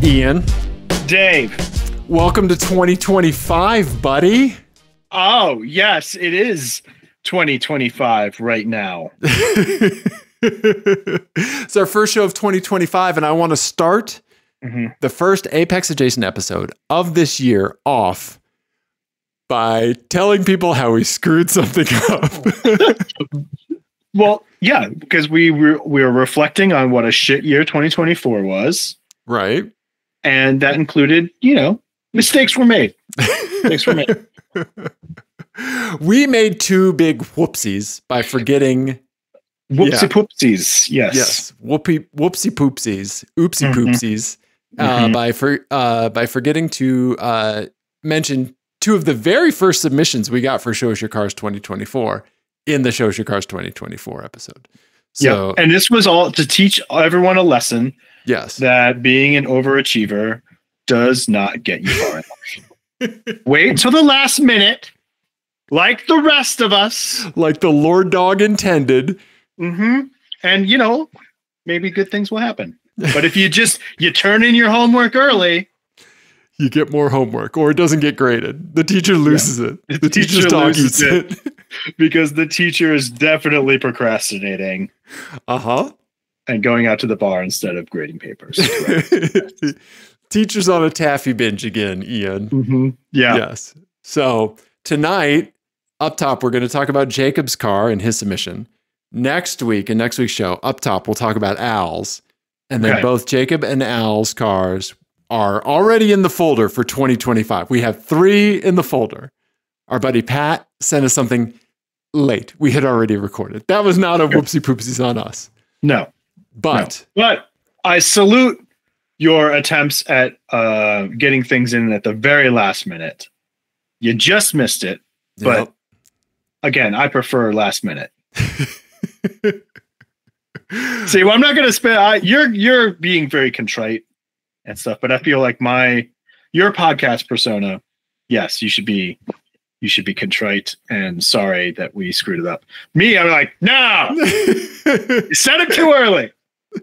Ian. Dave. Welcome to 2025, buddy. Oh, yes, it is 2025 right now. It's our first show of 2025, and I want to start the first Apex Adjacent episode of this year off by telling people how we screwed something up. Well, yeah, because we were reflecting on what a shit year 2024 was. Right. And that included, mistakes were made. We made two big whoopsies by forgetting. Whoopsie poopsies. Yes. Yes. Whoopsie poopsies. Oopsie poopsies. By forgetting to mention two of the very first submissions we got for Show Us Your Cars 2024 in the Show Us Your Cars 2024 episode. So, yeah. And this was all to teach everyone a lesson. Yes. That being an overachiever does not get you far enough. Wait till the last minute, like the rest of us. Like the Lord Dog intended. And, maybe good things will happen. But if you turn in your homework early, you get more homework, or it doesn't get graded. The teacher loses it. The teacher's dog eats it. Because the teacher is definitely procrastinating. And going out to the bar instead of grading papers. Teacher's on a taffy binge again, Ian. Yeah. Yes. So tonight, up top, we're going to talk about Jacob's car and his submission. Next week, in next week's show, up top, we'll talk about Al's. And then both Jacob and Al's cars are already in the folder for 2025. We have 3 in the folder. Our buddy Pat sent us something late. We had already recorded. That was not a whoopsie poopsies on us. No. But I salute your attempts at getting things in at the very last minute. You just missed it. But again, I prefer last minute. See, well, I'm not going to spend. You're being very contrite and stuff, but I feel like your podcast persona, yes, you should be contrite and sorry that we screwed it up. Me, I'm like, no, you said it too early.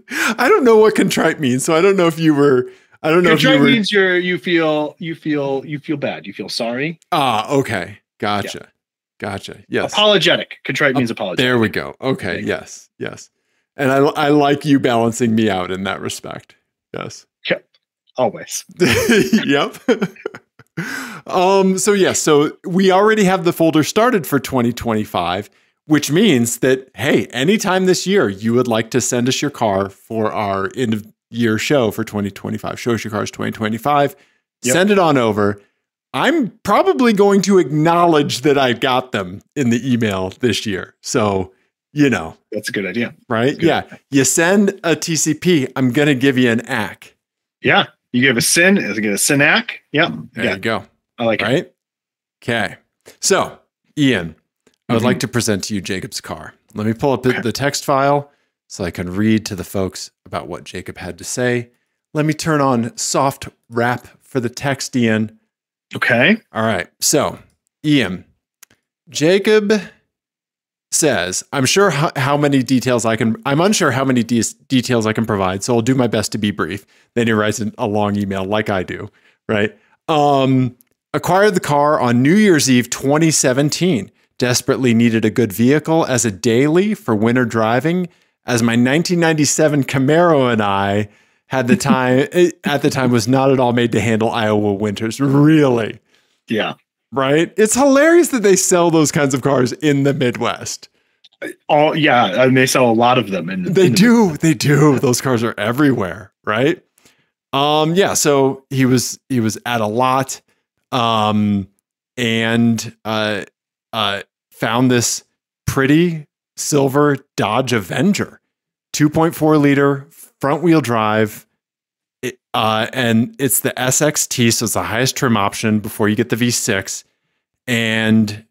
I don't know what contrite means, so I don't know if you were. I don't know contrite if you were. Means you feel bad. You feel sorry. Okay, gotcha. Yeah. Gotcha. Yes. Apologetic. Contrite means apologetic. There we go. Okay. Yes. And I like you balancing me out in that respect. Yes. Yep. Always. Yep. So we already have the folder started for 2025, which means that, hey, anytime this year you would like to send us your car for our end of year show for 2025, Show Us Your Cars 2025, send it on over. I'm probably going to acknowledge that I got them in the email this year. So, that's a good idea. Right? Idea. You send a TCP, I'm going to give you an ACK. Yeah. You give a SYN, I get a SYNAC. Yep. There you go. I like it. Okay. So, Ian, I would like to present to you Jacob's car. Let me pull up the text file so I can read to the folks about what Jacob had to say. Let me turn on soft wrap for the text, Ian. Okay. All right. So, Ian, Jacob says, I'm unsure how many details I can provide, so I'll do my best to be brief. Then he writes a long email like I do, right? Acquired the car on New Year's Eve 2017. Desperately needed a good vehicle as a daily for winter driving, as my 1997 Camaro and I at the time was not at all made to handle Iowa winters. Really? Yeah. Right? It's hilarious that they sell those kinds of cars in the Midwest. And they sell a lot of them. They do. Those cars are everywhere, right? So he was at a lot and found this pretty silver Dodge Avenger, 2.4 liter front wheel drive. And it's the SXT, so it's the highest trim option before you get the V6. And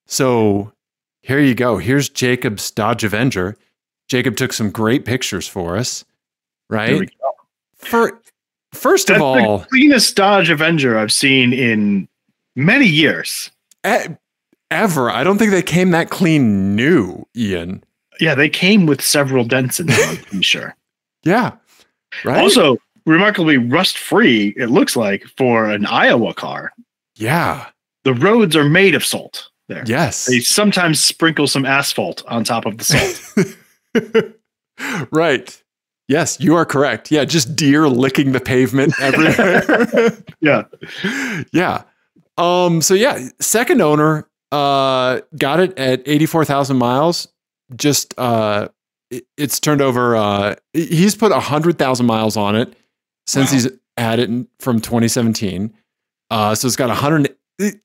so here you go. Here's Jacob's Dodge Avenger. Jacob took some great pictures for us, right? There we go. First of all, the cleanest Dodge Avenger I've seen in many years. Ever. I don't think they came that clean new, Ian. Yeah, they came with several dents in them, I'm sure. Yeah. Right. Also, remarkably rust-free, it looks like, for an Iowa car. Yeah. The roads are made of salt there. Yes. They sometimes sprinkle some asphalt on top of the salt. Right. Yes, you are correct. Yeah, just deer licking the pavement everywhere. Yeah. Yeah. So yeah, second owner got it at 84,000 miles. Just it's turned over he's put 100,000 miles on it since he's had it from 2017. So it's got 100.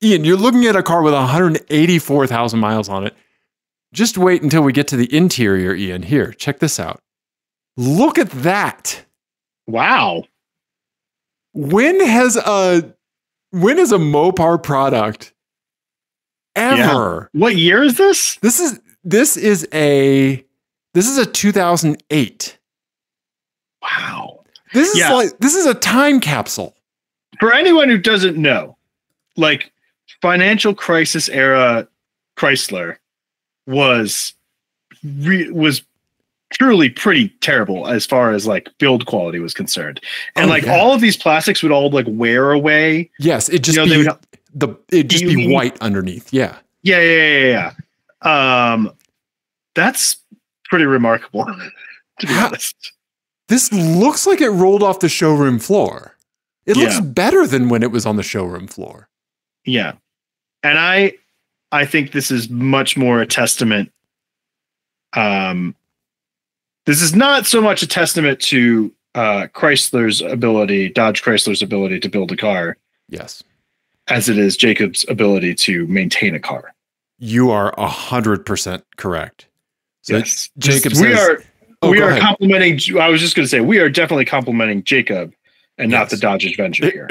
Ian, you're looking at a car with 184,000 miles on it. Just wait until we get to the interior, Ian. Here, check this out. Look at that. Wow. When has a Mopar product ever? Yeah. What year is this? This is a 2008. Wow. This is a time capsule. For anyone who doesn't know, like financial crisis era Chrysler was truly pretty terrible as far as like build quality was concerned. And all of these plastics would all like wear away. Yes, it'd just be white underneath. Yeah. Yeah. That's pretty remarkable, to be honest. This looks like it rolled off the showroom floor. It looks better than when it was on the showroom floor. Yeah. And I think this is much more a testament. This is not so much a testament to Dodge Chrysler's ability to build a car. Yes. As it is Jacob's ability to maintain a car. You are 100% correct. So yes. Jacob we says, are complimenting. I was just going to say, we are definitely complimenting Jacob and not the Dodge Avenger here.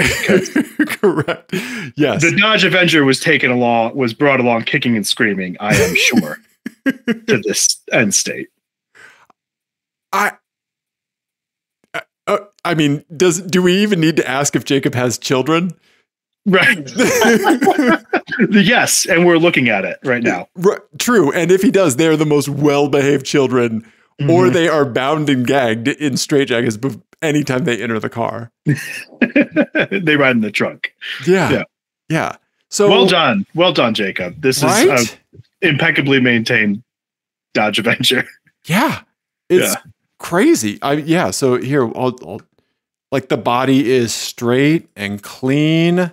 Correct. Yes. The Dodge Avenger was brought along kicking and screaming, I am sure, to this end state. I mean, do we even need to ask if Jacob has children? Right. Yes, and we're looking at it right now. True, and if he does, they're the most well-behaved children, or they are bound and gagged in straitjackets anytime they enter the car. They ride in the trunk. Yeah. So well done, Jacob. This is impeccably maintained Dodge Avenger. Yeah, it's crazy. So here, I'll like the body is straight and clean.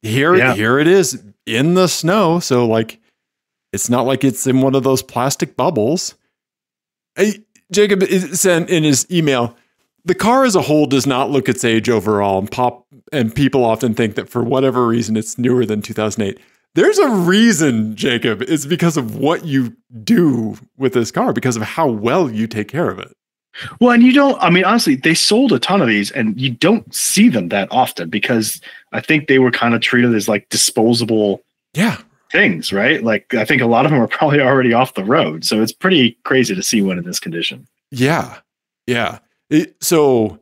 Here it is in the snow. So like, it's not like it's in one of those plastic bubbles. Jacob sent in his email, the car as a whole does not look its age overall, and people often think that for whatever reason it's newer than 2008. There's a reason, Jacob. It's because of what you do with this car, because of how well you take care of it. Well, and honestly, they sold a ton of these and you don't see them that often because I think they were kind of treated as like disposable things, right? Like I think a lot of them are probably already off the road. So it's pretty crazy to see one in this condition. Yeah. Yeah. So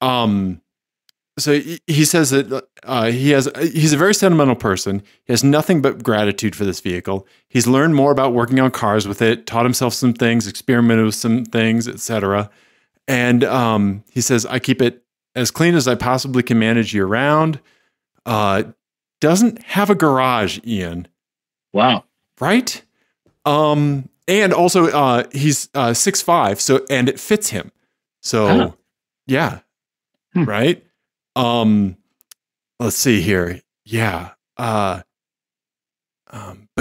he says that he's a very sentimental person. He has nothing but gratitude for this vehicle. He's learned more about working on cars with it, taught himself some things, experimented with some things, etc. And he says, I keep it as clean as I possibly can manage year round. Doesn't have a garage, Ian. Wow. Right? And also he's 6'5", and it fits him. So right? Let's see here. Yeah. But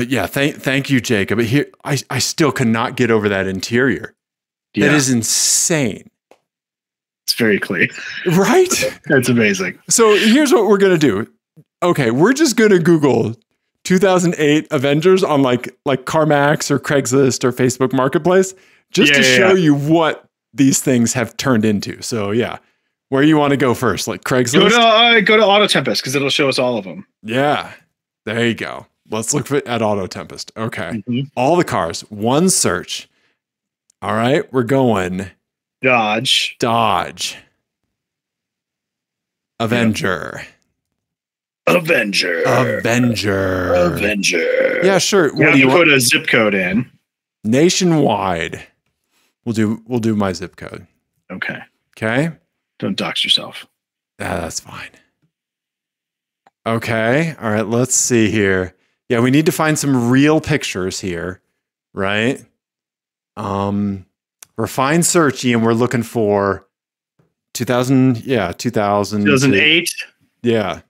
yeah, thank you, Jacob. But here, I still cannot get over that interior. Yeah. That is insane. It's very clean. Right? That's amazing. So here's what we're going to do. Okay. We're just going to Google 2008 Avengers on like CarMax or Craigslist or Facebook Marketplace, just to show you what these things have turned into. So yeah. Where you want to go first? Like Craigslist? Go to Auto Tempest because it'll show us all of them. Yeah. There you go. Let's look at Auto Tempest. Okay. All the cars. One search. All right. We're going. Dodge. Avenger. Avenger. Yeah, sure. What do you put a zip code in? Nationwide. We'll do my zip code. Okay. Don't dox yourself. That's fine. Okay. All right. Let's see here. Yeah, we need to find some real pictures here, right? Refine search, Ian. We're looking for 2000. Yeah, 2008. Yeah.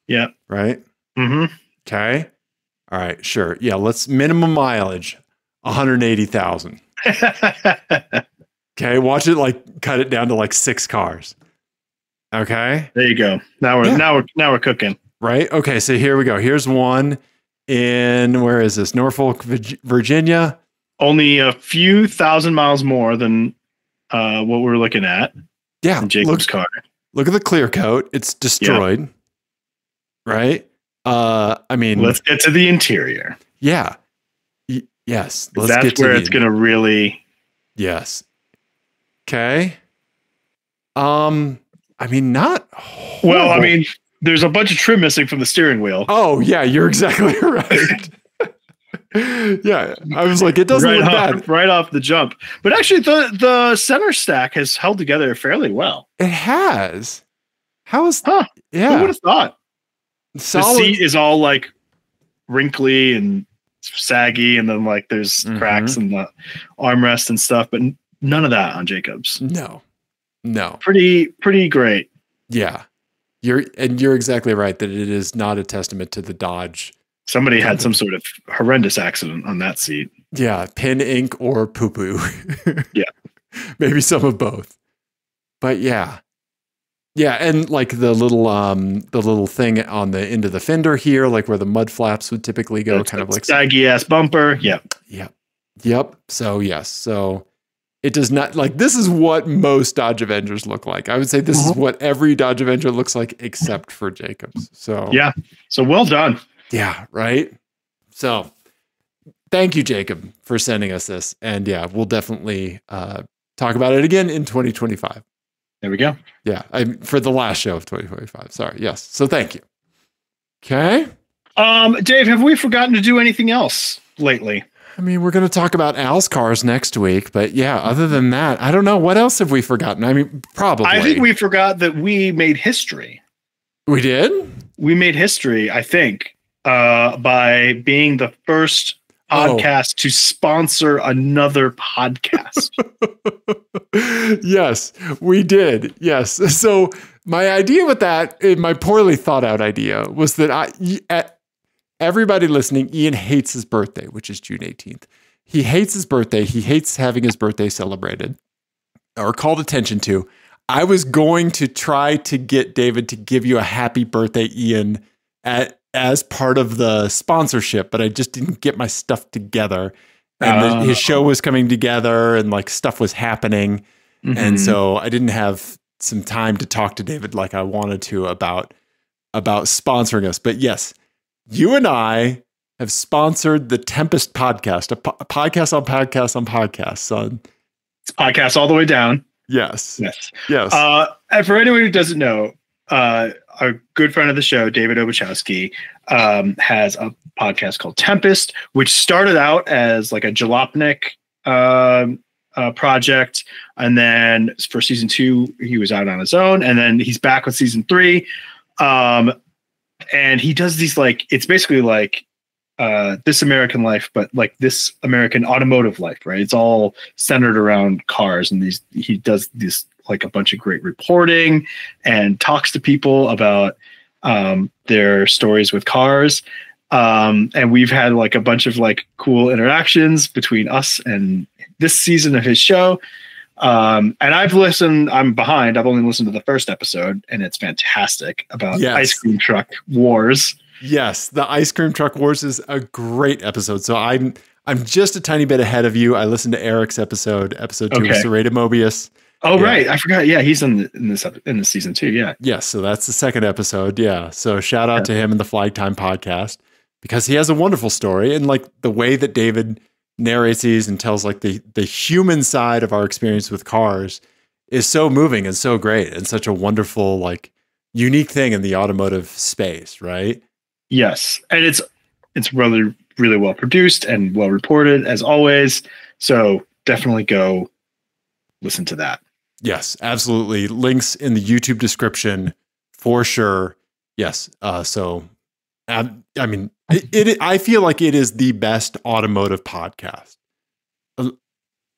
Yeah. Right. Mm-hmm. Okay. All right. Sure. Yeah. Let's minimum mileage 180,000. Okay. Watch it like cut it down to like 6 cars. Okay. There you go. Now we're cooking. Right. Okay. So here we go. Here's one in, where is this? Norfolk, Virginia. Only a few thousand miles more than what we're looking at. Yeah. In Jacob's car. Look at the clear coat. It's destroyed. Yep. Right. I mean, let's get to the interior. Yeah. Yes. That's where it's going to really. Yes. Okay. I mean, not horrible. Well, I mean, there's a bunch of trim missing from the steering wheel. Oh, yeah, you're exactly right. Yeah, I was like, it doesn't look bad. Right off the jump. But actually, the center stack has held together fairly well. It has. How is... Huh. Yeah. Who would have thought? Solid. The seat is all like wrinkly and saggy, and then like there's cracks in the armrest and stuff, but none of that on Jacob's. No. Pretty great. Yeah. You're exactly right that it is not a testament to the Dodge. Somebody had some sort of horrendous accident on that seat. Yeah, pin ink or poo poo. Yeah. Maybe some of both. But yeah. Yeah, and like the little thing on the end of the fender here, like where the mud flaps would typically go, kind of like saggy ass bumper. Yep. So yes. So it does not, like, this is what most Dodge Avengers look like. I would say this is what every Dodge Avenger looks like except for Jacobs. So yeah. So well done. Yeah, right. So thank you, Jacob, for sending us this. And yeah, we'll definitely talk about it again in 2025. There we go. Yeah, for the last show of 2025. Sorry. Yes. So thank you. Okay. Dave, have we forgotten to do anything else lately? I mean, we're going to talk about Al's cars next week, but yeah, other than that, I don't know. What else have we forgotten? I mean, probably. I think we forgot that we made history. We did? We made history, I think, by being the first podcast to sponsor another podcast. Yes, we did. Yes. So my idea with that, my poorly thought out idea, was that everybody listening, Ian hates his birthday, which is June 18th. He hates his birthday. He hates having his birthday celebrated or called attention to. I was going to try to get David to give you a happy birthday, Ian, as part of the sponsorship, but I just didn't get my stuff together. And his show was coming together and like stuff was happening. And so I didn't have some time to talk to David like I wanted to about sponsoring us. But yes, you and I have sponsored the Tempest podcast, a podcast on podcasts on podcasts, son. It's podcast all the way down. Yes. And for anyone who doesn't know, our good friend of the show, David Obuchowski, has a podcast called Tempest, which started out as like a jalopnik project. And then for season 2, he was out on his own. And then he's back with season 3. And he does these, like, it's basically like This American Life, but like This American Automotive Life, right? It's all centered around cars. And he does this, like, a bunch of great reporting and talks to people about their stories with cars. And we've had like a bunch of like cool interactions between us and this season of his show. And I'm behind. I've only listened to the first episode, and it's fantastic about ice cream truck wars. Yes, the ice cream truck wars is a great episode. So I'm just a tiny bit ahead of you. I listened to Eric's episode 2 with Serena Mobius. Oh, yeah. Right. I forgot. Yeah, he's in this season too. Yeah. Yes. So that's the second episode. Yeah. So shout out to him and the Flag Time podcast, because he has a wonderful story, and like the way that David narrates these and tells like the human side of our experience with cars is so moving and so great and such a wonderful, like, unique thing in the automotive space. Right. Yes. And it's really, really well produced and well reported as always. So definitely go listen to that. Yes, absolutely. Links in the YouTube description for sure. Yes. I mean, I feel like it is the best automotive podcast.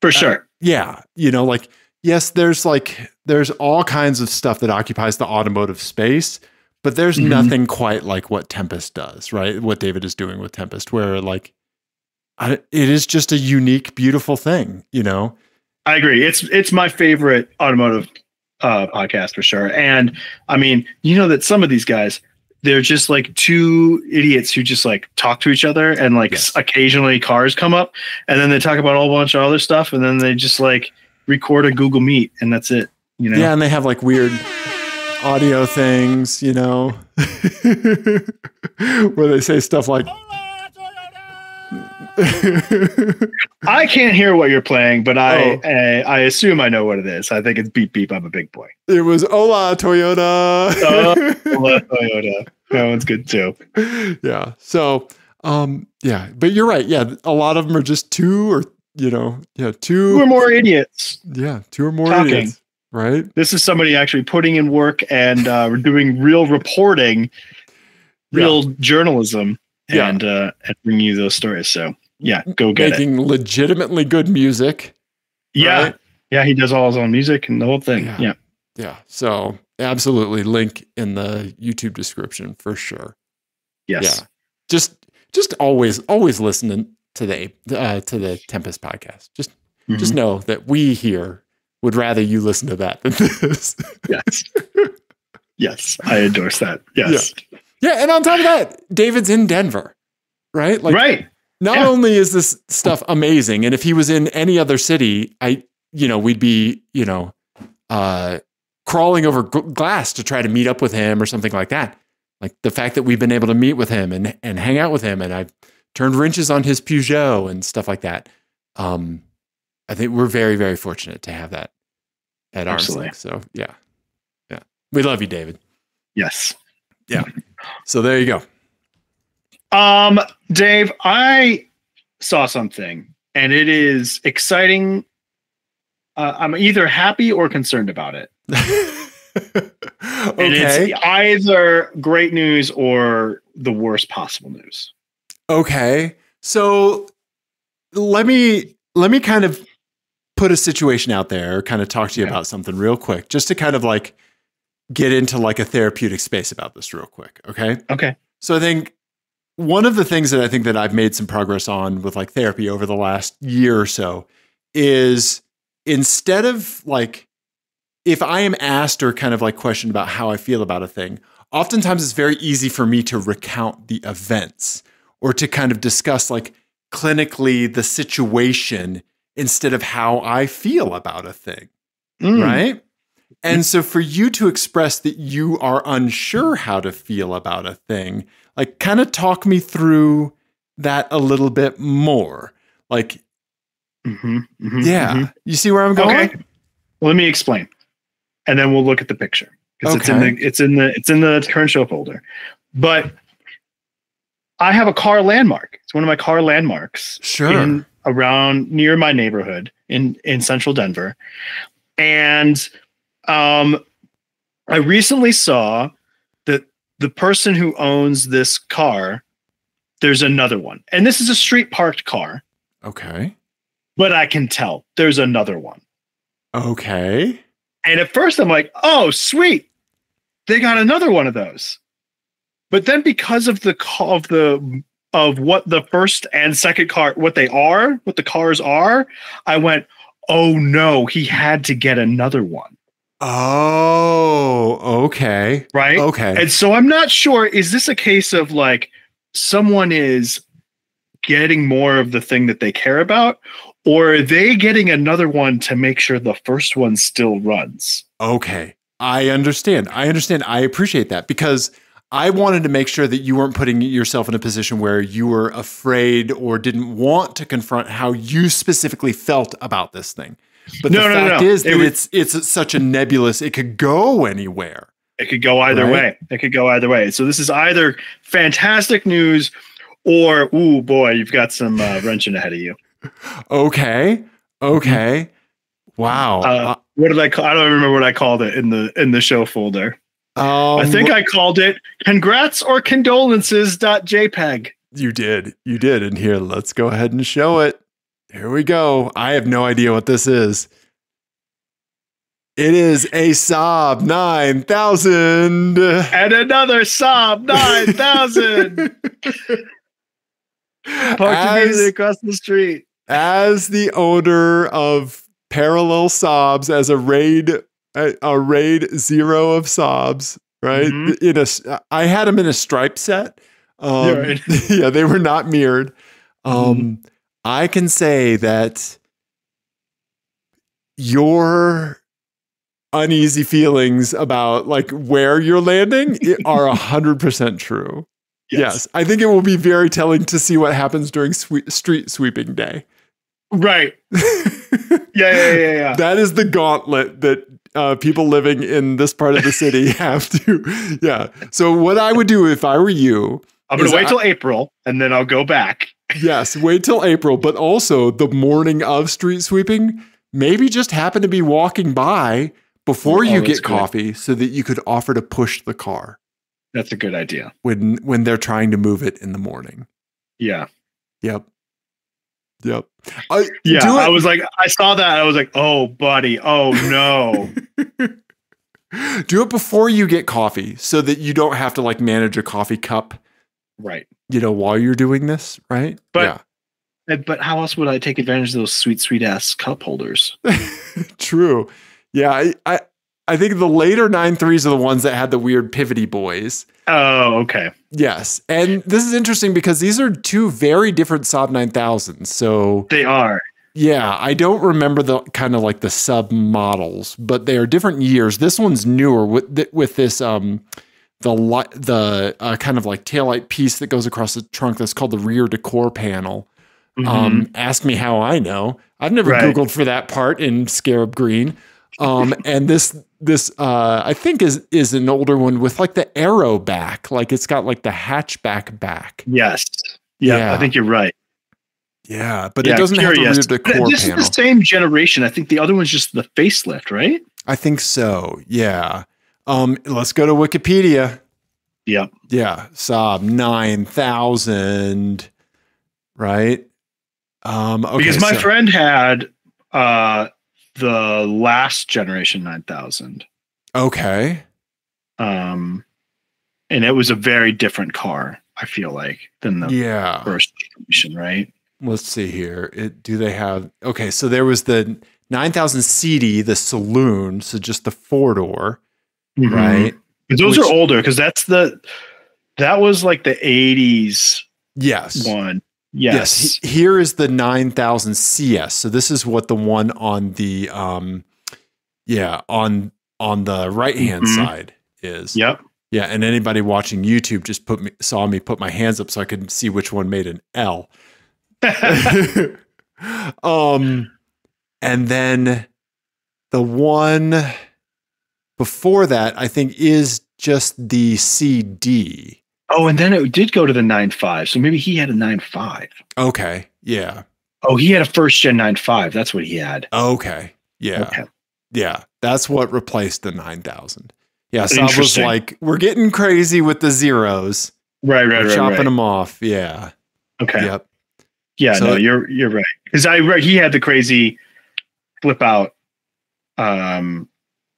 For sure. Yeah. You know, like, yes, there's all kinds of stuff that occupies the automotive space, but there's nothing quite like what Tempest does, right? What David is doing with Tempest, where like, it is just a unique, beautiful thing, you know? I agree. It's my favorite automotive podcast for sure. And I mean, you know that some of these guys, they're just like two idiots who just like talk to each other, and like occasionally cars come up, and then they talk about a whole bunch of other stuff, and then they just like record a Google Meet, and that's it. You know? Yeah, and they have like weird audio things, you know, where they say stuff like, I can't hear what you're playing, but I assume I know what it is. I think it's Beep Beep, I'm a Big Boy. It was Hola Toyota. Hola Toyota. That one's good too. Yeah. So, yeah, but you're right. Yeah, a lot of them are just two or or more idiots. Yeah, two or more talking. Idiots. Right. This is somebody actually putting in work and doing real reporting, real journalism, and bringing you those stories. So. Yeah, go get Making legitimately good music. Yeah. Right? Yeah, he does all his own music and the whole thing. Yeah. Yeah. So absolutely link in the YouTube description for sure. Yes. Yeah. Just always listening to the Tempest podcast. Just know that we here would rather you listen to that than this. Yes. Yes. I endorse that. Yes. Yeah. And on top of that, David's in Denver. Right? Like, right. Not only is this stuff amazing, and if he was in any other city, we'd be, crawling over glass to try to meet up with him or something like that. Like the fact that we've been able to meet with him and hang out with him, and I've turned wrenches on his Peugeot and stuff like that. I think we're very, very fortunate to have that at arm's length. So yeah, we love you, David. Yes. Yeah. So there you go. Dave, I saw something and it is exciting. I'm either happy or concerned about it. Okay. And it's either great news or the worst possible news. Okay. So let me kind of put a situation out there, kind of talk to you about something real quick, just to kind of like get into like a therapeutic space about this real quick. Okay. Okay. So I think one of the things that I think that I've made some progress on with like therapy over the last year or so is instead of like, if I am asked or kind of like questioned about how I feel about a thing, oftentimes it's very easy for me to recount the events or to kind of discuss like clinically the situation instead of how I feel about a thing. Right. And so for you to express that you are unsure how to feel about a thing, like kind of talk me through that a little bit more. Like, you see where I'm going? Okay. Well, let me explain, and then we'll look at the picture because it's in the current show folder. But I have a car landmark. It's one of my car landmarks. Sure. Around near my neighborhood in central Denver, and I recently saw that the person who owns this car, there's another one. And this is a street parked car. Okay. But I can tell there's another one. Okay. And at first I'm like, oh, sweet. They got another one of those. But then because of what the first and second car, what the cars are, I went, oh no, he had to get another one. Oh, okay. Right. Okay. And so I'm not sure, is this a case of like someone is getting more of the thing that they care about, or are they getting another one to make sure the first one still runs? Okay. I understand. I appreciate that because I wanted to make sure that you weren't putting yourself in a position where you were afraid or didn't want to confront how you specifically felt about this thing. But the fact is that it's such a nebulous, it could go anywhere. It could go either way. So this is either fantastic news or, ooh, boy, you've got some wrenching ahead of you. Okay. Wow. What did I call? I don't remember what I called it in the show folder. I think I called it "Congrats" or "Condolences.jpg." You did. And here, let's go ahead and show it. Here we go. I have no idea what this is. It is a Saab 9000. And another Saab 9000. Parked immediately across the street. As the owner of parallel Saabs, as a raid zero of Saabs, right? Mm-hmm. I had them in a stripe set. Right. Yeah, they were not mirrored. I can say that your uneasy feelings about like where you're landing are 100% true. Yes. I think it will be very telling to see what happens during street sweeping day. Right. Yeah. That is the gauntlet that people living in this part of the city have to. Yeah. So what I would do if I were you, I'm going to wait till April and then I'll go back. Yes. Wait till April, but also the morning of street sweeping, maybe just happen to be walking by before you get coffee so that you could offer to push the car. That's a good idea. When they're trying to move it in the morning. Yeah. Yep. I was like, I saw that. I was like, oh, buddy. Oh, no. Do it before you get coffee so that you don't have to like manage a coffee cup. Right. While you're doing this. Right. But how else would I take advantage of those sweet ass cup holders? True. Yeah. I think the later 9.3s are the ones that had the weird pivoty boys. Oh, okay. Yes. And this is interesting because these are two very different Saab 9000s. So they are. Yeah. I don't remember the kind of like the sub models, but they are different years. This one's newer with this, the kind of like taillight piece that goes across the trunk. That's called the rear decor panel. Ask me how I know. I've never Googled for that part in Scarab Green. And this I think is an older one with like the arrow back, like it's got like the hatchback back. Yes. Yeah. I think you're right. Yeah, but it doesn't have the core panel. This is the same generation. I think the other one's just the facelift, right? I think so. Yeah. Let's go to Wikipedia. Yep. Yeah. Saab 9000. Right. Okay, because my friend had the last generation 9000. Okay. And it was a very different car, I feel like, than the first generation, right? Let's see here. Do they have... Okay, so there was the 9000 CD, the saloon, so just the 4-door, right? Those are older, because that was like the 80s one. Yes. Here is the 9000 CS. So this is what the one on the on the right-hand side is. Yep. Yeah, and anybody watching YouTube just saw me put my hands up so I could see which one made an L. And then the one before that, I think, is just the CD. Oh, and then it did go to the 9.5. So maybe he had a 9.5. Okay. Yeah. Oh, he had a first gen 9.5. That's what he had. Okay. Yeah. Okay. Yeah. That's what replaced the 9000. Yeah. So I was like, we're getting crazy with the zeros. Right. Chopping them off. Yeah. Okay. Yep. Yeah. So, no, you're right. Because he had the crazy flip out. What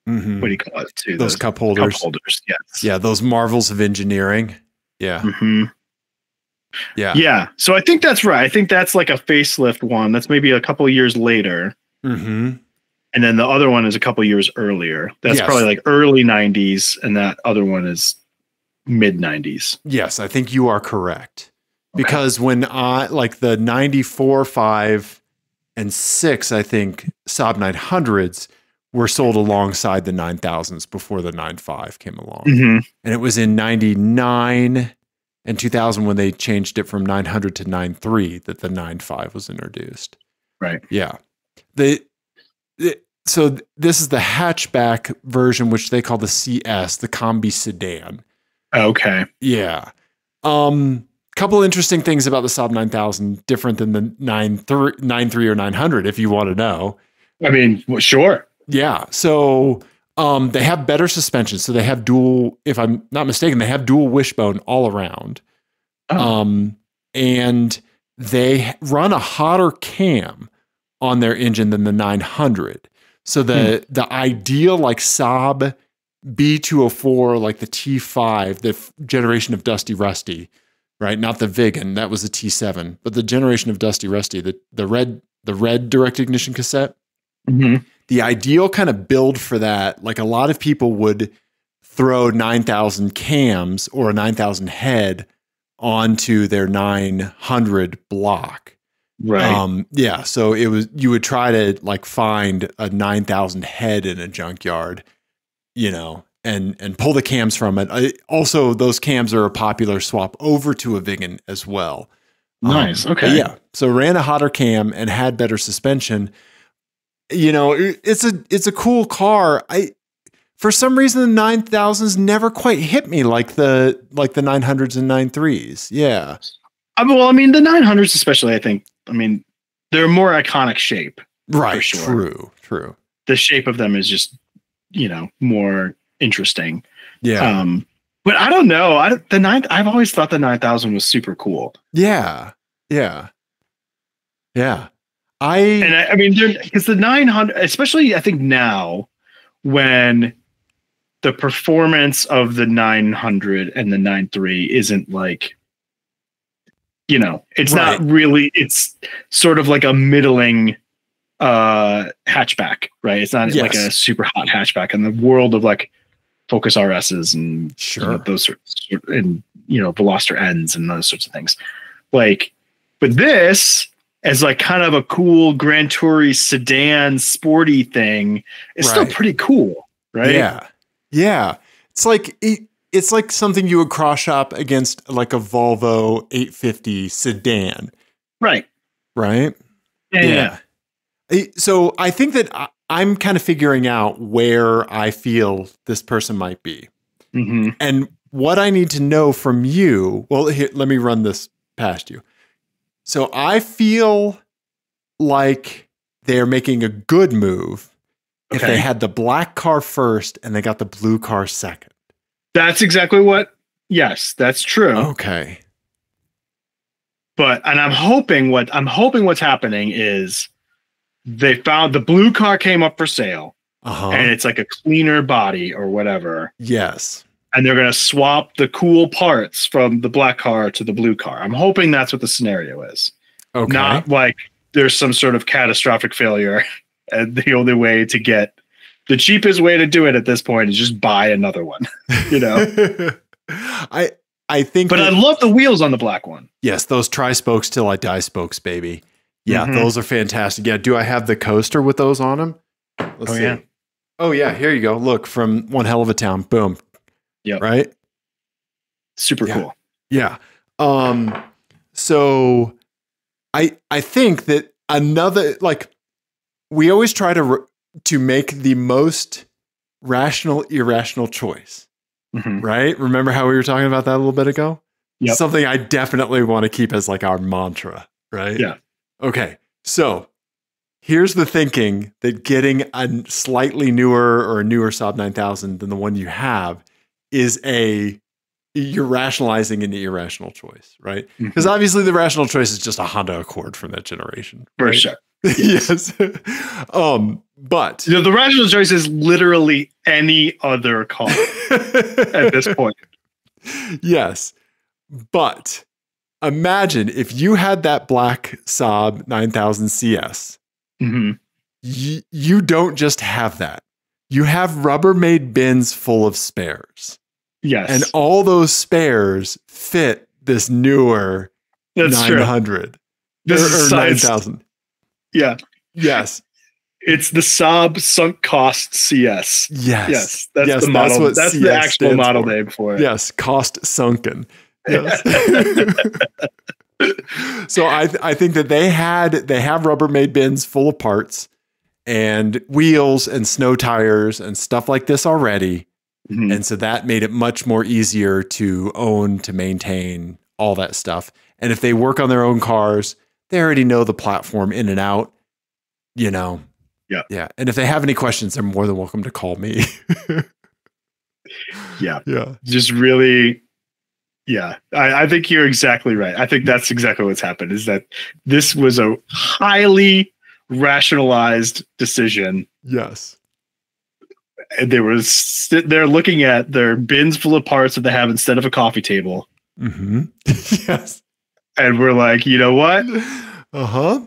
do you call it? Too? Those cup holders. Yes. Yeah. Those marvels of engineering. Yeah. Yeah. So I think that's right. I think that's like a facelift one. That's maybe a couple of years later. And then the other one is a couple of years earlier. That's probably like early 90s. And that other one is mid 90s. Yes, I think you are correct. Okay. Because when I like the 94, 5, and 6, I think Saab 900s were sold alongside the 9000s before the 9.5 came along. And it was in 99 and 2000 when they changed it from 900 to 9.3 that the 9.5 was introduced. Right. Yeah. So this is the hatchback version, which they call the CS, the combi sedan. Okay. Yeah. Couple interesting things about the Saab 9000 different than the 9.3 or 900, if you want to know. I mean, well, sure. Yeah. So they have better suspension. So they have dual, if I'm not mistaken, they have dual wishbone all around. And they run a hotter cam on their engine than the 900. So the ideal like Saab B204, like the T5, the generation of Dusty Rusty, right? Not the Vigan, that was the T7, but the generation of Dusty Rusty, the red direct ignition cassette. Mm-hmm. The ideal kind of build for that, like a lot of people would throw 9,000 cams or a 9,000 head onto their 900 block. Right. Yeah. So you would try to like find a 9,000 head in a junkyard, and pull the cams from it. Also, those cams are a popular swap over to a Vigan as well. Nice. Okay. Yeah. So ran a hotter cam and had better suspension. It's a cool car. For some reason, the 9,000s never quite hit me like the 900s and 93s. Yeah. Well, I mean, the 900s especially, they're a more iconic shape. Right. For sure. True. The shape of them is just, more interesting. Yeah. But I don't know. I've always thought the 9000 was super cool. Yeah. Yeah. Yeah. Because the 900, especially I think now when the performance of the 900 and the 93 isn't like, it's right. not really, it's sort of like a middling hatchback, right? It's not like a super hot hatchback in the world of like Focus RSs and those sorts, and Veloster Ns and those sorts of things. Like, but this as like kind of a cool Grand Touring sedan sporty thing is still pretty cool, right? Yeah. Yeah. It's like something you would cross shop against like a Volvo 850 sedan. Right. Right? Yeah. So I think that I'm kind of figuring out where I feel this person might be. Mm-hmm. And what I need to know from you, well, here, let me run this past you. So I feel like they're making a good move if they had the black car first and they got the blue car second. That's exactly yes, that's true. Okay. And I'm hoping what's happening is they found the blue car came up for sale and it's like a cleaner body or whatever. Yes. And they're going to swap the cool parts from the black car to the blue car. I'm hoping that's what the scenario is. Okay. Not like there's some sort of catastrophic failure. And the only way to get the cheapest way to do it at this point is just buy another one, I think, but I love the wheels on the black one. Yes. Those tri-spokes till I die spokes, baby. Yeah. Those are fantastic. Yeah. Do I have the coaster with those on them? Let's see. Yeah. Oh yeah. Here you go. Look, from One Hell of a Town. Boom. Yeah. Right. Super cool. Yeah. So I think that another, like, we always try to make the most rational, irrational choice, right? Remember how we were talking about that a little bit ago? Yep. Something I definitely want to keep as like our mantra, right? Yeah. Okay. So here's the thinking that getting a slightly newer or a newer Saab 9000 than the one you have is you're rationalizing an irrational choice, right? Because obviously the rational choice is just a Honda Accord from that generation. For right? sure. Yes. But the rational choice is literally any other car at this point. Yes. But imagine if you had that black Saab 9000 CS, you don't just have that. You have Rubbermaid bins full of spares. Yes. And all those spares fit this newer 900. This is 9,000. Yeah. Yes. It's the Saab sunk cost CS. Yes. That's the model. That's the actual model name for it. Yes. Cost sunken. Yes. So I think that they have Rubbermaid bins full of parts and wheels and snow tires and stuff like this already. And so that made it much more easier to own, to maintain, all that stuff. And if they work on their own cars, they already know the platform in and out, Yep. Yeah. And if they have any questions, they're more than welcome to call me. Yeah. Yeah. Just really, yeah. I think you're exactly right. I think that's exactly what's happened, is that this was a highly rationalized decision. Yes. And they're looking at their bins full of parts that they have instead of a coffee table. Mm-hmm. Yes. And we're like, you know what? Uh-huh.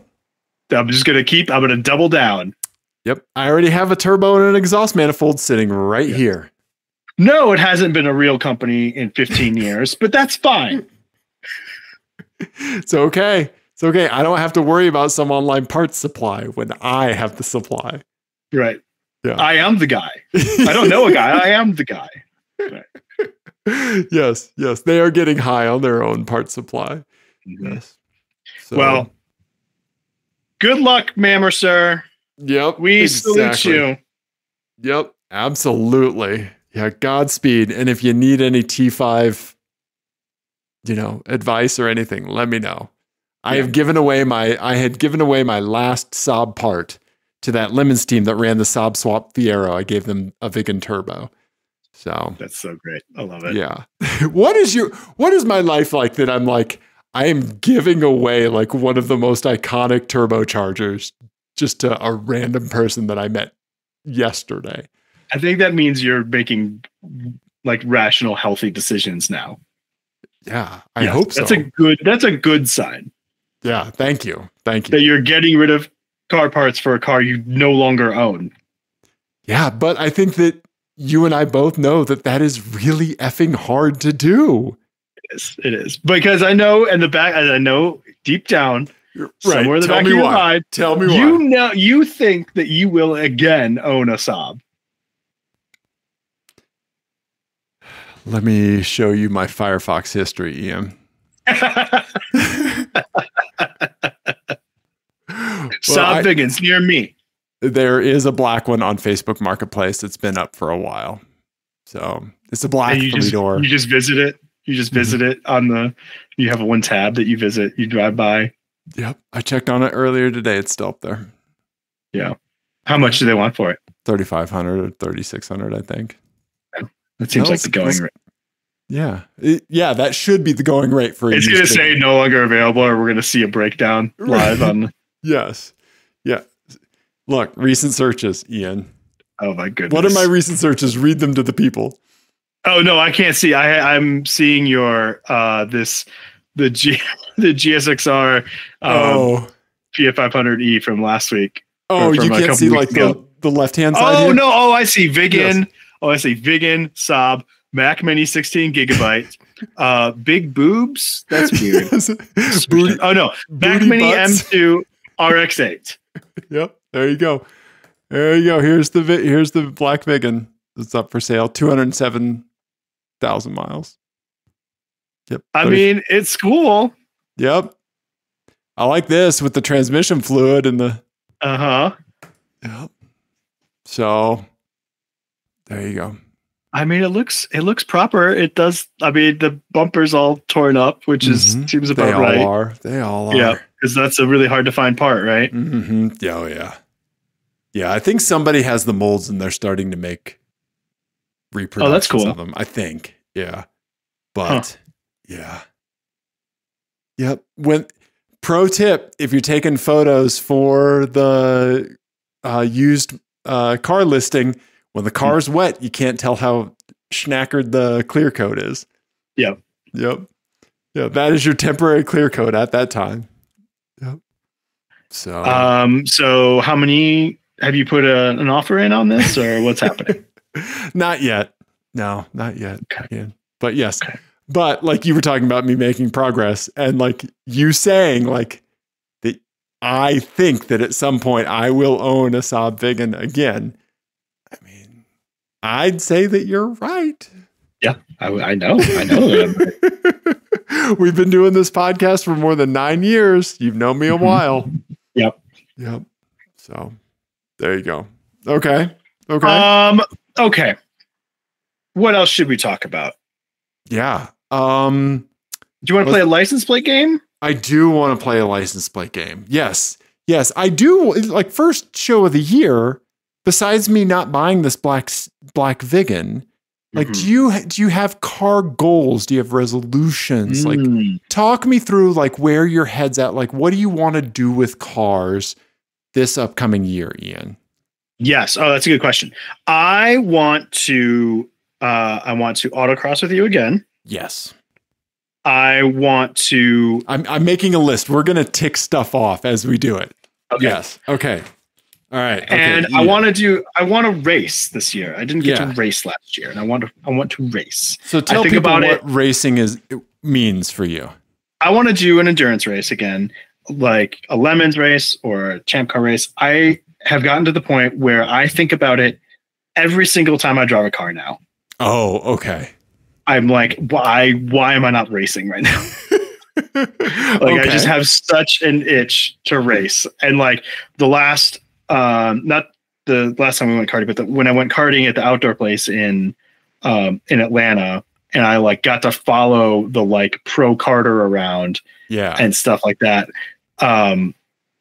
I'm going to double down. Yep. I already have a turbo and an exhaust manifold sitting right here. No, it hasn't been a real company in 15 years, but that's fine. It's okay. It's okay. I don't have to worry about some online parts supply when I have the supply. Right. Yeah. I am the guy. I don't know a guy. I am the guy. Right. Yes. Yes. They are getting high on their own parts supply. Mm-hmm. Yes. So, well, good luck, ma'am or sir. Yep. We salute you. Yep. Absolutely. Yeah. Godspeed. And if you need any T5, advice or anything, let me know. Yeah. I had given away my last Saab part to that Lemons team that ran the Saab Swap Fiero. I gave them a Vigan turbo. So that's so great. I love it. Yeah. What is my life like that I'm like, I am giving away like one of the most iconic turbochargers just to a random person that I met yesterday? I think that means you're making like rational, healthy decisions now. Yeah. I hope so. That's a good sign. Yeah. Thank you. Thank you. That you're getting rid of car parts for a car you no longer own. Yeah. But I think that you and I both know that is really effing hard to do. It is. Because I know in the back, as I know deep down, somewhere in the back of your mind, tell me why. You think that you will again own a Saab. Let me show you my Firefox history, Ian. Saab Vigans near me. There is a black one on Facebook Marketplace. It's been up for a while. So it's a black three-door. You just visit it. You just visit it you have one tab that you visit. You drive by. Yep. I checked on it earlier today. It's still up there. Yeah. How much do they want for it? 3,500 or 3,600, I think. That seems like the going rate. Yeah. That should be the going rate for it's going to say no longer available, or we're going to see a breakdown live on. Yes. Yeah. Look, recent searches, Ian. Oh my goodness. What are my recent searches? Read them to the people. Oh no, I can't see. I'm seeing your the GSXR GF500E from last week. Oh, you can't see like the left-hand side. Oh here? No, I see Vigan. Yes. Oh, I see Vigan, Saab, Mac Mini 16 gigabyte, big boobs. That's weird. Booty, oh no, Mac Mini butts. M2 RX8. Yep, there you go. There you go. Here's the black Vigan. It's up for sale. 207,000 miles. Yep. I mean, it's cool. Yep. I like this with the transmission fluid and the. Yep. So, there you go. I mean, it looks proper. It does. I mean, the bumper's all torn up, which seems about right. They all are. Yeah, because that's a really hard to find part, right? Mm-hmm. Yeah, oh yeah. Yeah, I think somebody has the molds and they're starting to make reproductions that's cool. of them. I think. Yeah. But yeah. Yep. Pro tip, if you're taking photos for the used car listing, when the car's wet, you can't tell how schnackered the clear coat is. Yep. Yeah, that is your temporary clear coat at that time. Yep. So how many have you put an offer in on this, or what's happening? Not yet. No, not yet. Okay. But yes. Okay. But like you were talking about me making progress, and like you saying like that I think that at some point I will own a Saab Vigan again. I mean, I'd say that you're right. Yeah, I know. That We've been doing this podcast for more than 9 years. You've known me a while. Yep. So there you go. Okay. Okay. What else should we talk about? Yeah. Do you want to play a license plate game? I do want to play a license plate game. Yes. Yes, I do. Like, first show of the year, besides me not buying this black Vigan, like, do you have car goals? Do you have resolutions? Like, talk me through like where your head's at. Like, what do you want to do with cars this upcoming year, Ian? Yes. Oh, that's a good question. I want to autocross with you again. Yes. I want to. I'm making a list. We're gonna tick stuff off as we do it. Okay. Yes. Okay. All right. Okay. And I want to race this year. I didn't get to race last year, and I want to race. So tell people about what racing means for you. I want to do an endurance race again, like a Lemons race or a Champ Car race. I have gotten to the point where I think about it every single time I drive a car now. Oh, okay. I'm like, why am I not racing right now? I just have such an itch to race. And like the last, not the last time we went karting, but when I went karting at the outdoor place in Atlanta, and I like got to follow the like pro karter around, and stuff like that.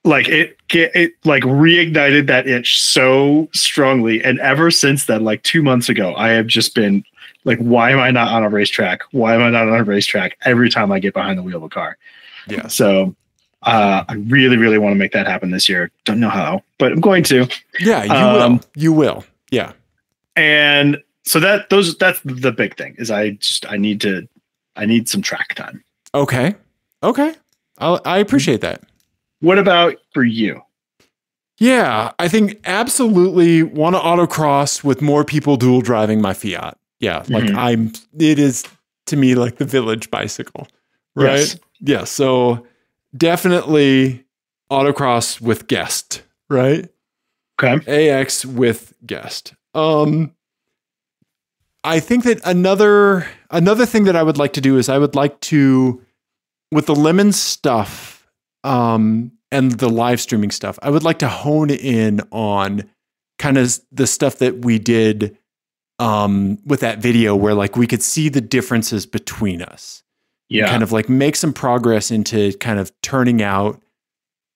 Like it like reignited that itch so strongly. And ever since then, like 2 months ago, I have just been like, why am I not on a racetrack? Why am I not on a racetrack every time I get behind the wheel of a car? Yeah. So I really, really want to make that happen this year. Don't know how, but I'm going to. Yeah, you will. You will. Yeah. And so that's the big thing is I need some track time. Okay. I appreciate that. What about for you? Yeah, I think absolutely want to autocross with more people dual driving my Fiat. Yeah, like it is to me like the village bicycle, right? Yes. Yeah, so definitely autocross with guest, right? Okay. AX with guest. I think that another thing that I would like to do is I would like to, with the Lemons stuff, and the live streaming stuff, I would like to hone in on kind of the stuff that we did with that video where like we could see the differences between us. Yeah. Kind of like make some progress into kind of turning out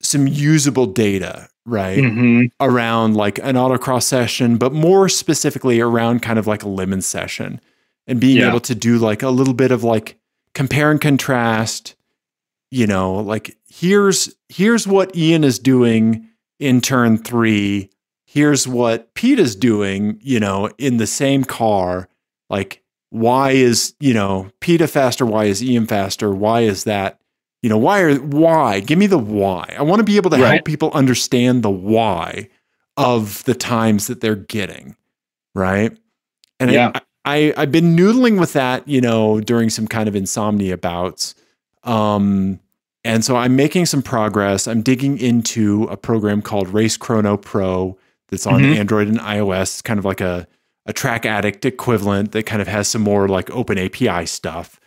some usable data, right? Around like an autocross session, but more specifically around kind of like a Lemons session and being able to do like a little bit of like compare and contrast, you know, like here's what Ian is doing in turn 3. Here's what Pete is doing, you know, in the same car. Like, why is, you know, Pete faster? Why is Ian faster? Why is that? You know, why? Give me the why. I want to be able to help people understand the why of the times that they're getting. Right. And I've been noodling with that, you know, during some kind of insomnia bouts. And so I'm making some progress. I'm digging into a program called Race Chrono Pro that's on Android and iOS, kind of like a Track Addict equivalent that kind of has some more like open API stuff.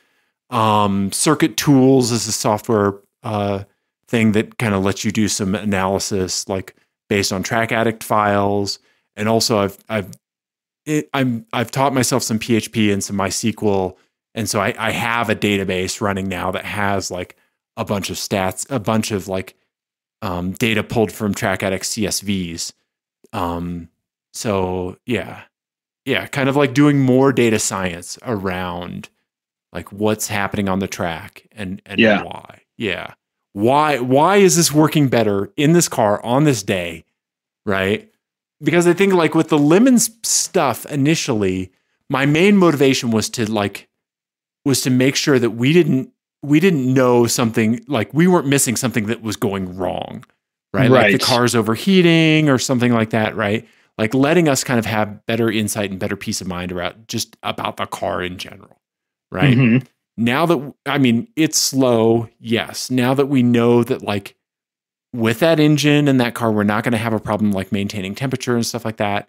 Circuit Tools is a software thing that kind of lets you do some analysis like based on Track Addict files. And also I've taught myself some PHP and some MySQL. And so I have a database running now that has like a bunch of stats, a bunch of like data pulled from Track Addict CSVs. So yeah, kind of like doing more data science around like what's happening on the track and why. Yeah. Why is this working better in this car on this day? Right. Because I think like with the Lemons stuff initially, my main motivation was to make sure that we didn't know something, like we weren't missing something that was going wrong, right? Like the car's overheating or something like that, right? Like letting us kind of have better insight and better peace of mind about the car in general, right? Now that, I mean, it's slow, yes. Now that we know that like with that engine and that car, we're not going to have a problem like maintaining temperature and stuff like that.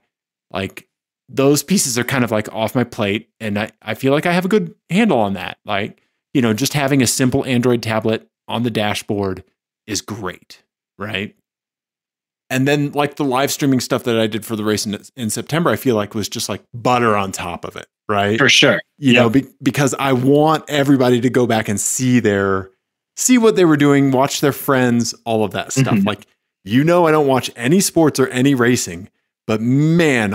Like those pieces are kind of like off my plate. And I feel like I have a good handle on that. Like, you know, just having a simple Android tablet on the dashboard is great, right? And then like the live streaming stuff that I did for the race in September, I feel like was just like butter on top of it, right? For sure. You know, because I want everybody to go back and see what they were doing, watch their friends, all of that stuff. Like I don't watch any sports or any racing, but man,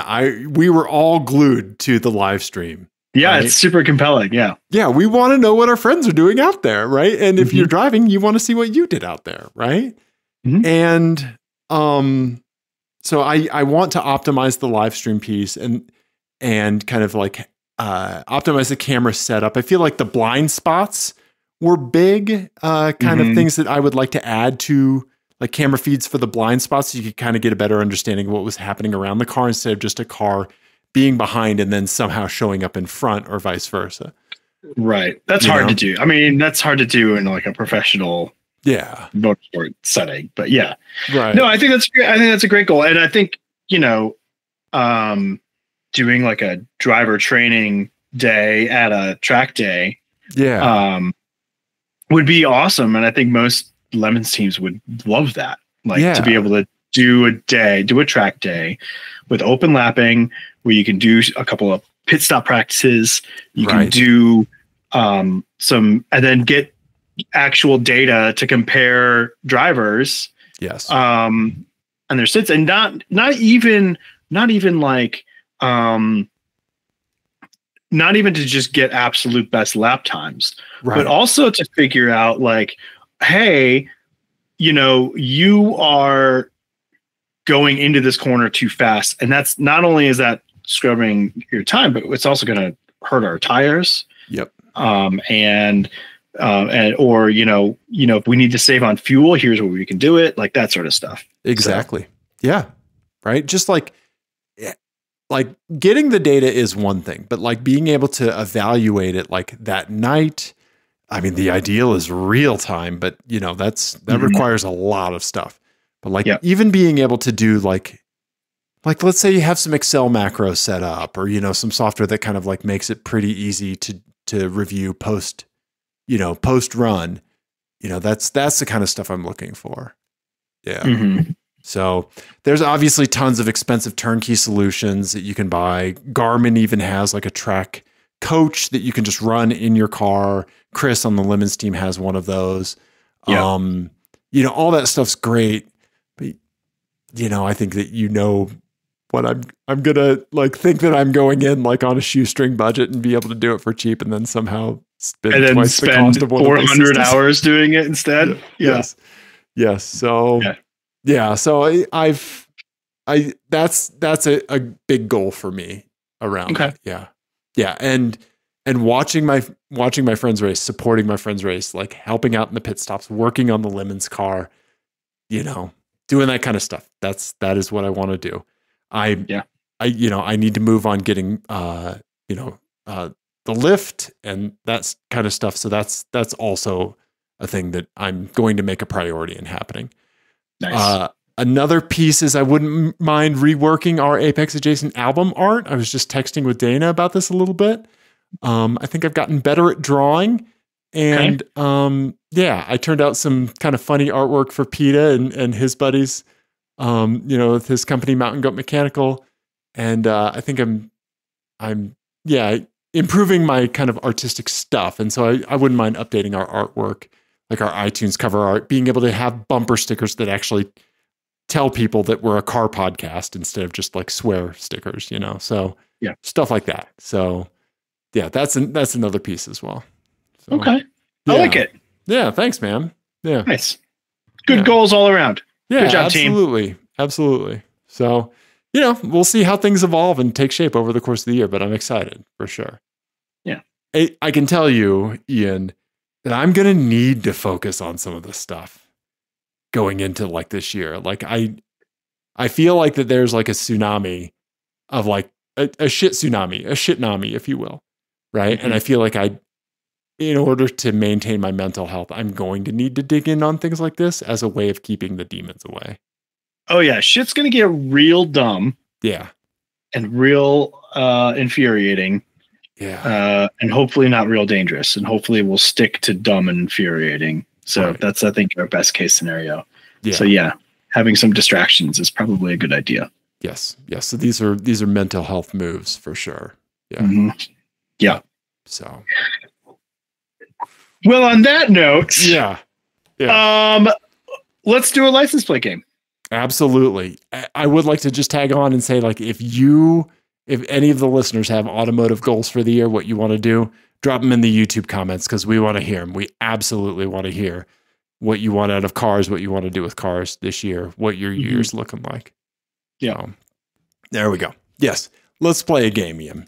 we were all glued to the live stream. Yeah, right? it's super compelling. Yeah. Yeah, we want to know what our friends are doing out there, right? And if you're driving, you want to see what you did out there, right? And so I want to optimize the live stream piece and kind of like optimize the camera setup. I feel like the blind spots were big kind of things that I would like to add to like camera feeds for the blind spots, so you could kind of get a better understanding of what was happening around the car instead of just a car being behind and then somehow showing up in front or vice versa. Right. That's hard to do. I mean, that's hard to do in like a professional motorsport setting, but yeah. Right. No, I think that's great. I think that's a great goal. And I think, doing like a driver training day at a track day would be awesome. And I think most Lemons teams would love that. Like to be able to do a track day with open lapping where you can do a couple of pit stop practices. You can do some, and then get actual data to compare drivers. Yes. And their sits, and not even like, not even to just get absolute best lap times, but also to figure out like, hey, you are going into this corner too fast. And that's not only is that scrubbing your time, but it's also going to hurt our tires. Yep. Or if we need to save on fuel, here's where we can do it. Like that sort of stuff. Exactly. So. Yeah. Right. Just like getting the data is one thing, but like being able to evaluate it like that night. I mean, the ideal is real time, but that requires a lot of stuff. But like even being able to do like let's say you have some Excel macros set up, or some software that kind of like makes it pretty easy to review post run. That's the kind of stuff I'm looking for. Yeah. So there's obviously tons of expensive turnkey solutions that you can buy. Garmin even has like a track coach that you can just run in your car. Chris on the Lemons team has one of those. All that stuff's great, but I think that what I'm gonna like think that I'm going in like on a shoestring budget and be able to do it for cheap, and then somehow spend twice the cost of 400 hours doing it instead. Yes. So so that's a big goal for me around. Okay. And watching my friends race, supporting my friends race, like helping out in the pit stops, working on the Lemons car, doing that kind of stuff. That is what I want to do. I need to move on getting the lift and that kind of stuff. So that's also a thing that I'm going to make a priority in happening. Nice. Another piece is I wouldn't mind reworking our Apex Adjacent album art. I was just texting with Dana about this a little bit. I think I've gotten better at drawing, and I turned out some kind of funny artwork for PETA and his buddies, with his company Mountain Goat Mechanical, and I think I'm improving my kind of artistic stuff, and so I wouldn't mind updating our artwork, like our iTunes cover art, being able to have bumper stickers that actually tell people that we're a car podcast instead of just like swear stickers, so stuff like that. So that's another piece as well. So, okay. I like it. Yeah. Thanks, man. Yeah. Nice. Good goals all around. Yeah, good job, absolutely. Team. Absolutely. So, we'll see how things evolve and take shape over the course of the year, but I'm excited for sure. Yeah. I can tell you, Ian, that I'm going to need to focus on some of this stuff going into like this year. Like I feel like that there's like a tsunami of like a shit tsunami, if you will. Right. Mm-hmm. And I feel like in order to maintain my mental health, I'm going to need to dig in on things like this as a way of keeping the demons away. Oh yeah. Shit's going to get real dumb. Yeah. And real infuriating. Yeah. And hopefully not real dangerous. And hopefully we'll stick to dumb and infuriating. So that's, I think, our best case scenario. Yeah. So having some distractions is probably a good idea. Yes. Yes. So these are mental health moves for sure. Yeah. Mm-hmm. Yeah. So. Well, on that note. Yeah. Let's do a license plate game. Absolutely. I would like to just tag on and say, like, if any of the listeners have automotive goals for the year, what you want to do, drop them in the YouTube comments because we want to hear them. We absolutely want to hear what you want out of cars, what you want to do with cars this year, what your year's looking like. Yeah. So, there we go. Yes. Let's play a game, Ian.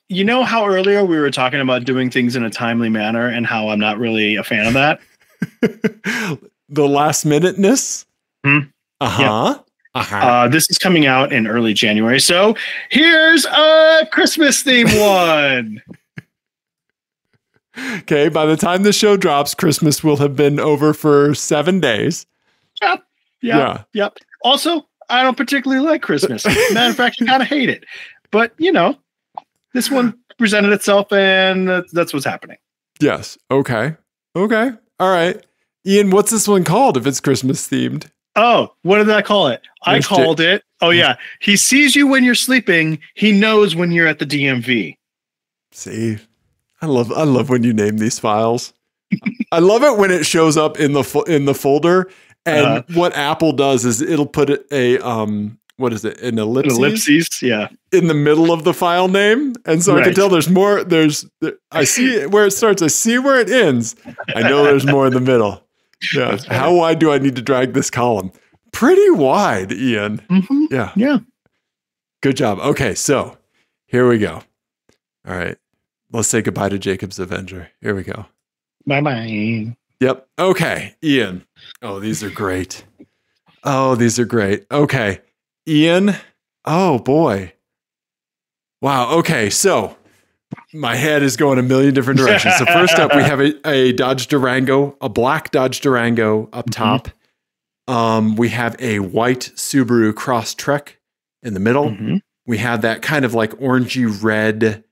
You know how earlier we were talking about doing things in a timely manner and how I'm not really a fan of that? The last minuteness? Uh-huh. Yep. This is coming out in early January. So here's a Christmas themed one. Okay, by the time the show drops, Christmas will have been over for 7 days. Yep. Also, I don't particularly like Christmas. Matter of fact, I kind of hate it. But, you know, this one presented itself, and that's what's happening. Yes. Okay. All right. Ian, what's this one called if it's Christmas themed? Oh, what did I call it? I called it. Oh, yeah. He sees you when you're sleeping. He knows when you're at the DMV. See, I love when you name these files. I love it when it shows up in the folder. And what Apple does is it'll put what is it? An ellipses? Ellipses, yeah. In the middle of the file name. And so I can tell there's more. I see where it starts. I see where it ends. I know there's more in the middle. Yeah. How wide do I need to drag this column? Pretty wide, Ian. Mm-hmm. Yeah. Good job. Okay, so here we go. All right. Let's say goodbye to Jacob's Avenger. Here we go. Bye-bye. Yep. Okay, Ian. Oh, these are great. Okay. Ian. Oh, boy. Wow. Okay, so my head is going a million different directions. So first up, we have a Dodge Durango, a black Dodge Durango up top. We have a white Subaru Crosstrek in the middle. We have that kind of like orangey red.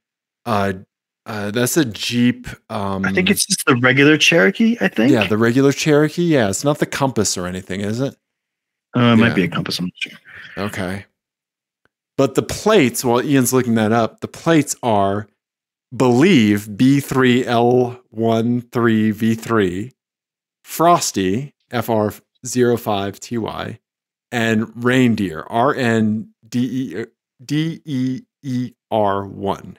That's a Jeep. I think it's just the regular Cherokee, I think. Yeah, the regular Cherokee. Yeah, it's not the Compass or anything, is it? It might be a Compass, I'm not sure. Okay. But the plates, while Ian's looking that up, the plates are, believe, B3L13V3, Frosty, FR05TY, and Reindeer, RNDEER1.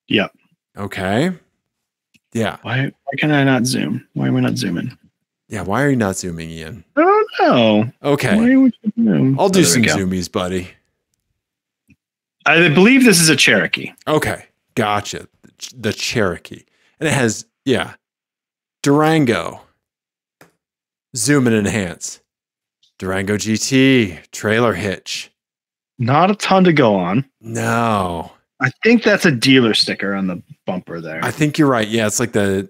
Yep. Okay. Yeah. Why can I not zoom? Why am I not zooming? Yeah, why are you not zooming, Ian? I don't know. Okay. I'll do some zoomies, buddy. I believe this is a Cherokee. Okay. Gotcha. The Cherokee. And it has, Durango. Zoom and enhance. Durango GT. Trailer hitch. Not a ton to go on. No. I think that's a dealer sticker on the bumper there. I think you're right. Yeah, it's like I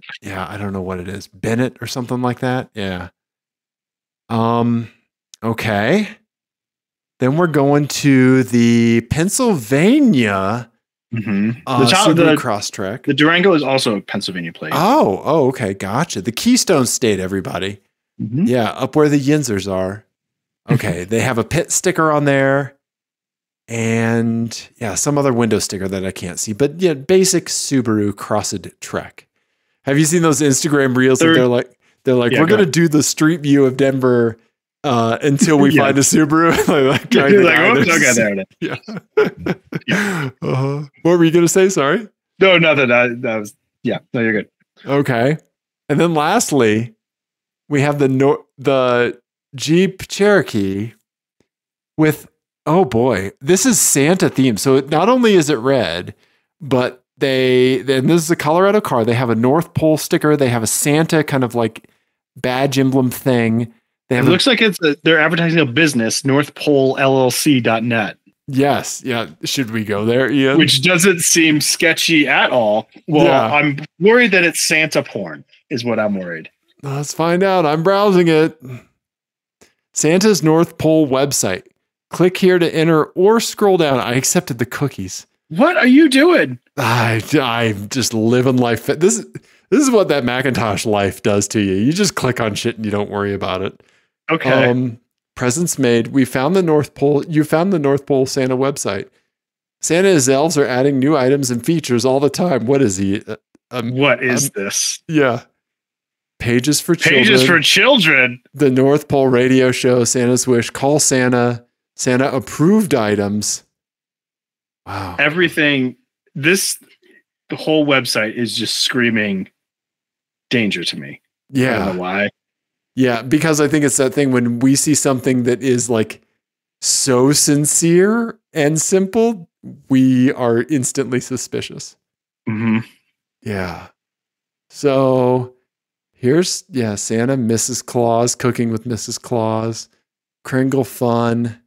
don't know what it is. Bennett or something like that. Yeah. Okay. Then we're going to the Pennsylvania Subaru Crosstrek. The Durango is also a Pennsylvania plate. Oh, okay. Gotcha. The Keystone State, everybody. Yeah, up where the Yinzers are. Okay. They have a pit sticker on there. And some other window sticker that I can't see. But yeah, basic Subaru Crosstrek. Have you seen those Instagram reels that they're like, we're going to do the street view of Denver until we find a Subaru. There it is. What were you going to say? Sorry. No, nothing. That was, no, you're good. Okay. And then lastly, we have the Jeep Cherokee with, oh boy, this is Santa themed. So not only is it red, but and this is a Colorado car. They have a North Pole sticker. They have a Santa kind of like badge emblem thing. It looks like they're advertising a business, NorthPoleLLC.net. Yes. Yeah. Should we go there, Ian? Which doesn't seem sketchy at all. Well, I'm worried that it's Santa porn is what I'm worried. Let's find out. I'm browsing it. Santa's North Pole website. Click here to enter or scroll down. I accepted the cookies. What are you doing? I'm just living life. This is what that Macintosh life does to you. You just click on shit and you don't worry about it. Okay. Presents made. We found the North Pole. You found the North Pole Santa website. Santa's elves are adding new items and features all the time. What is he? What is this? Yeah. Pages for Children. Pages for Children. The North Pole Radio Show, Santa's Wish, Call Santa, Santa approved items. Wow. Everything. The whole website is just screaming danger to me. Yeah. I don't know why. Yeah, because I think it's that thing when we see something that is like so sincere and simple, we are instantly suspicious. Mm-hmm. Yeah. So here's, Santa, Mrs. Claus, Cooking with Mrs. Claus, Kringle Fun.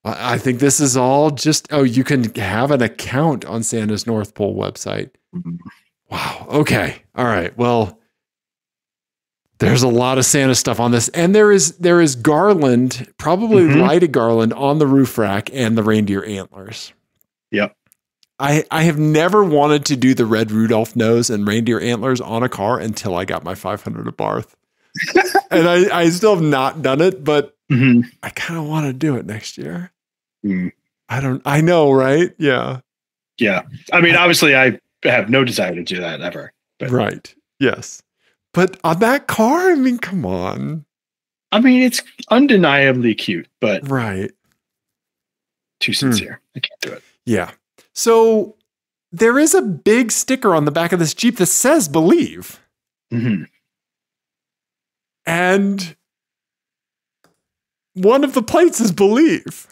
I think this is all just, you can have an account on Santa's North Pole website. Mm-hmm. Wow. Okay. All right. Well, there's a lot of Santa stuff on this. And there is garland, probably lighted garland on the roof rack and the reindeer antlers. Yep. I have never wanted to do the red Rudolph nose and reindeer antlers on a car until I got my 500 at Barth. And I still have not done it, but I kind of want to do it next year. I know, right? Yeah. Yeah. I mean, obviously I have no desire to do that ever. But. Right. Yes. But on that car, I mean, come on. I mean, it's undeniably cute, but right. Too sincere. I can't do it. Yeah. So there is a big sticker on the back of this Jeep that says Believe. Mm-hmm. And one of the plates is Believe.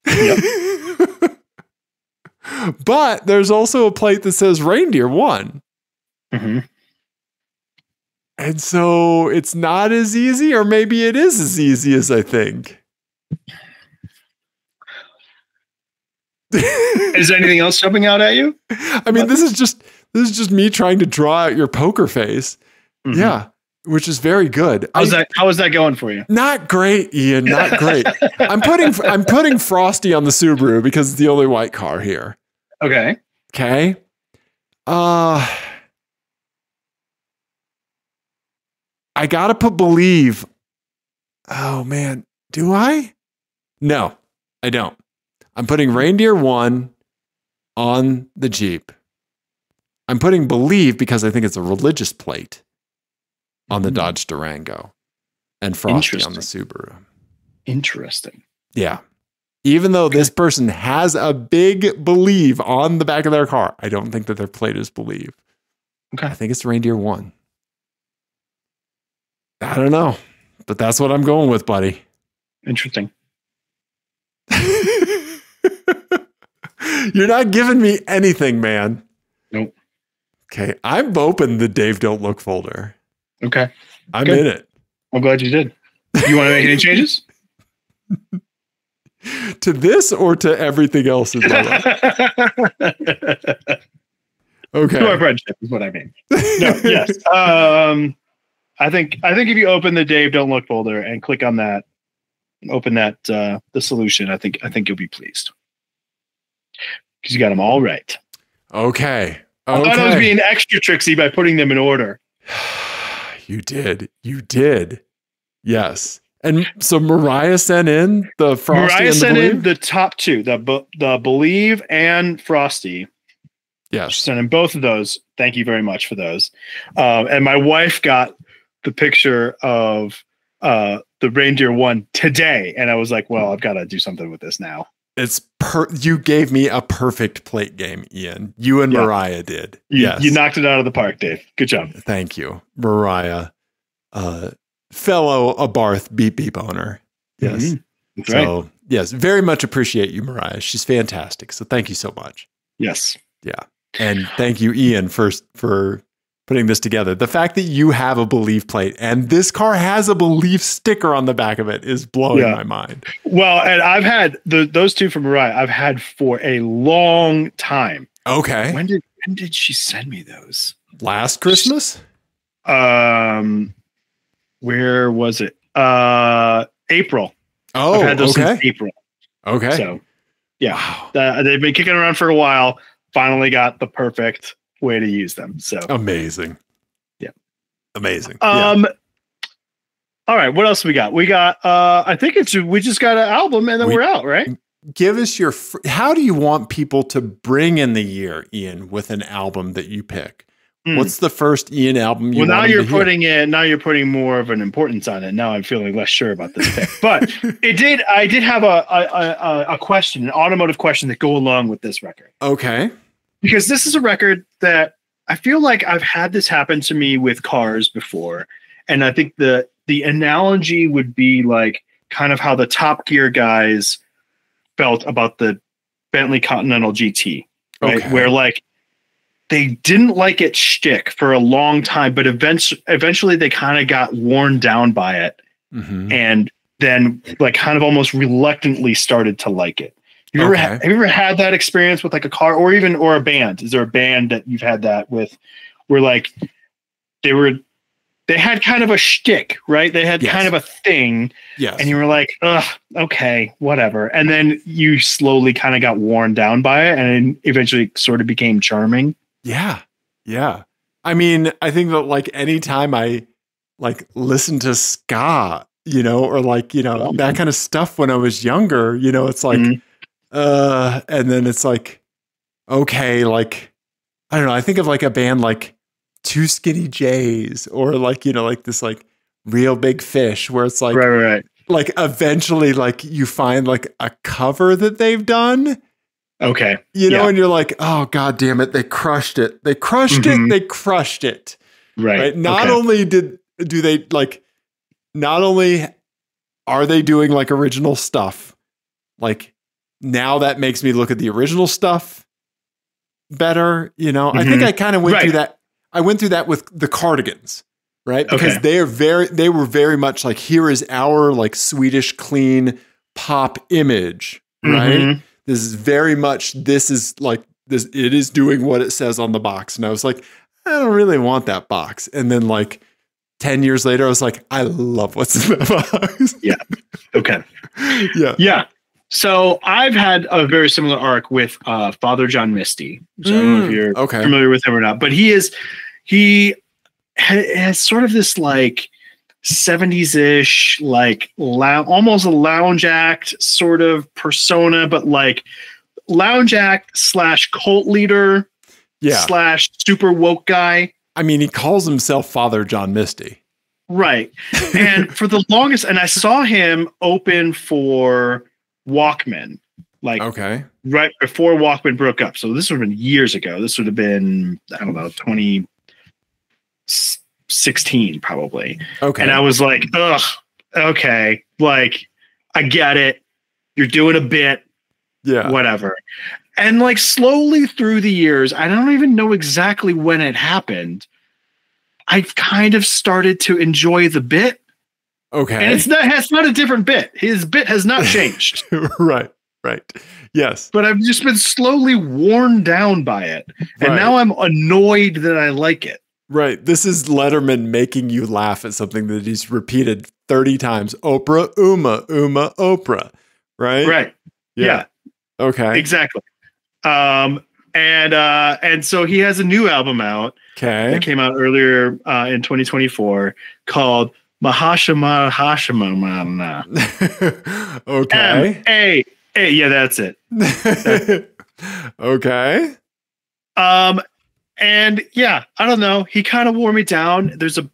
Yep. But there's also a plate that says Reindeer 1. Mm-hmm. And so it's not as easy, or maybe it is as easy as I think. Is there anything else jumping out at you? I mean, this is just me trying to draw out your poker face. Mm-hmm. Yeah, which is very good. How is that going for you? Not great, Ian. Not great. I'm putting Frosty on the Subaru because it's the only white car here. Okay. Okay. I gotta put Believe. Oh man, do I? No, I don't. I'm putting Reindeer 1 on the Jeep. I'm putting Believe because I think it's a religious plate on the Dodge Durango and Frosty on the Subaru. Interesting. Yeah. Even though this person has a big Believe on the back of their car, I don't think that their plate is Believe. Okay. I think it's Reindeer 1. I don't know, but that's what I'm going with, buddy. Interesting. You're not giving me anything, man. Nope. Okay, I'm open the Dave Don't Look folder. Okay. I'm in it. I'm glad you did. You want to make any changes? To this or to everything else in my life? Okay. To our friendship is what I mean. No, yes. I think if you open the Dave Don't Look folder and click on that, open that the solution, I think you'll be pleased. Because you got them all right. Okay. I thought I was being extra tricksy by putting them in order. You did. Yes. And so Mariah sent in the Frosty. Mariah and the sent Believe? in the top two, the Believe and Frosty. Yes. She sent in both of those. Thank you very much for those. And my wife got the picture of the Reindeer 1 today. And I was like, well, I've got to do something with this now. You gave me a perfect plate game, Ian. You and Mariah did. Yes. You knocked it out of the park, Dave. Good job. Thank you. Mariah, fellow Abarth beep beep owner. Yes. Mm-hmm. So, right. Yes, very much appreciate you, Mariah. She's fantastic. So thank you so much. Yes. Yeah. And thank you, Ian, for putting this together. The fact that you have a Believe plate and this car has a Believe sticker on the back of it is blowing my mind. Well, and I've had those two from Mariah. I've had for a long time. Okay. When did she send me those? Last Christmas? Where was it? April. Oh, I've had those since April. Okay. So, yeah, they've been kicking around for a while. Finally got the perfect way to use them. So amazing. Yeah. Amazing. All right. What else we got? We got, I think we just got an album and then we're out, right? Give us how do you want people to bring in the year, Ian, with an album that you pick? What's the first Ian album you Well, now wanted you're to hear? putting it. Now you're putting more of an importance on it. Now I'm feeling less sure about this pick. But I did have a question, an automotive question that go along with this record. Okay. Because this is a record that I feel like I've had this happen to me with cars before, and I think the analogy would be like kind of how the Top Gear guys felt about the Bentley Continental GT, right? Okay. Where like they didn't like it shtick for a long time, but eventually they kind of got worn down by it, and then like kind of almost reluctantly started to like it. Have you ever had that experience with like a car or a band? Is there a band that you've had that with where like they had kind of a shtick, right? They had kind of a thing. Yes. And you were like, ugh, okay, whatever. And then you slowly kind of got worn down by it and eventually sort of became charming. Yeah. Yeah. I mean, I think that like anytime I like listen to ska, or like, that kind of stuff when I was younger, it's like, and then it's like, okay, like, I don't know. I think of like a band like Two Skinny Jays or like, like this like Real Big Fish where it's like, right. Like eventually like you find like a cover that they've done. Okay. And you're like, oh, God damn it. They crushed it. They crushed it. They crushed it. Right. Not only are they doing like original stuff, like now that makes me look at the original stuff better. I think I kind of went through that. I went through that with the Cardigans, right? Because they were very much like, here is our like Swedish clean pop image, right? This is very much, this is like this, it is doing what it says on the box. And I was like, I don't really want that box. And then like 10 years later, I was like, I love what's in that box. Yeah. Okay. Yeah. Yeah. So I've had a very similar arc with Father John Misty. So I don't know if you're familiar with him or not, but he has sort of this like 70s-ish, like almost a lounge act sort of persona, but like lounge act / cult leader / super woke guy. I mean, he calls himself Father John Misty. Right. And for the longest, and I saw him open for Walkman, like right before Walkman broke up. So this would have been years ago. This would have been, I don't know, 2016 probably. Okay. And I was like, ugh, okay. Like, I get it. You're doing a bit. Yeah. Whatever. And like slowly through the years, I don't even know exactly when it happened, I've kind of started to enjoy the bit. Okay. And it's not a different bit. His bit has not changed. Right. Yes. But I've just been slowly worn down by it. And now I'm annoyed that I like it. Right. This is Letterman making you laugh at something that he's repeated 30 times. Oprah, Oprah. Right? Right. Yeah. Okay. Exactly. And so he has a new album out. Okay. That came out earlier in 2024 called Mahashmashana. Okay. M-A-A. Yeah, that's it. Okay. And yeah, I don't know. He kind of wore me down. There's a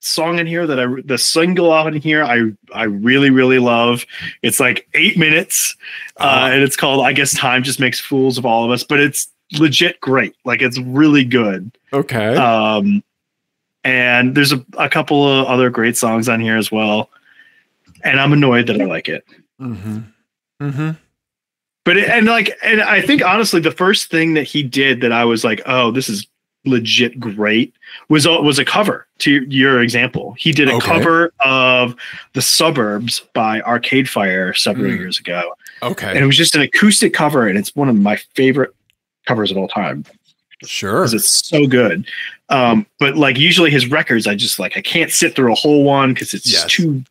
song in here the single out in here I really, really love. It's like 8 minutes. And it's called I Guess Time Just Makes Fools of All of Us, but it's legit great. Like it's really good. Okay. And there's a couple of other great songs on here as well. And I'm annoyed that I like it. But and I think honestly, the first thing that he did that I was like, oh, this is legit great was a cover to your example. He did a cover of The Suburbs by Arcade Fire several years ago. Okay. And it was just an acoustic cover, and it's one of my favorite covers of all time. Sure. Because it's so good. But like usually his records, I just like I can't sit through a whole one because it's just too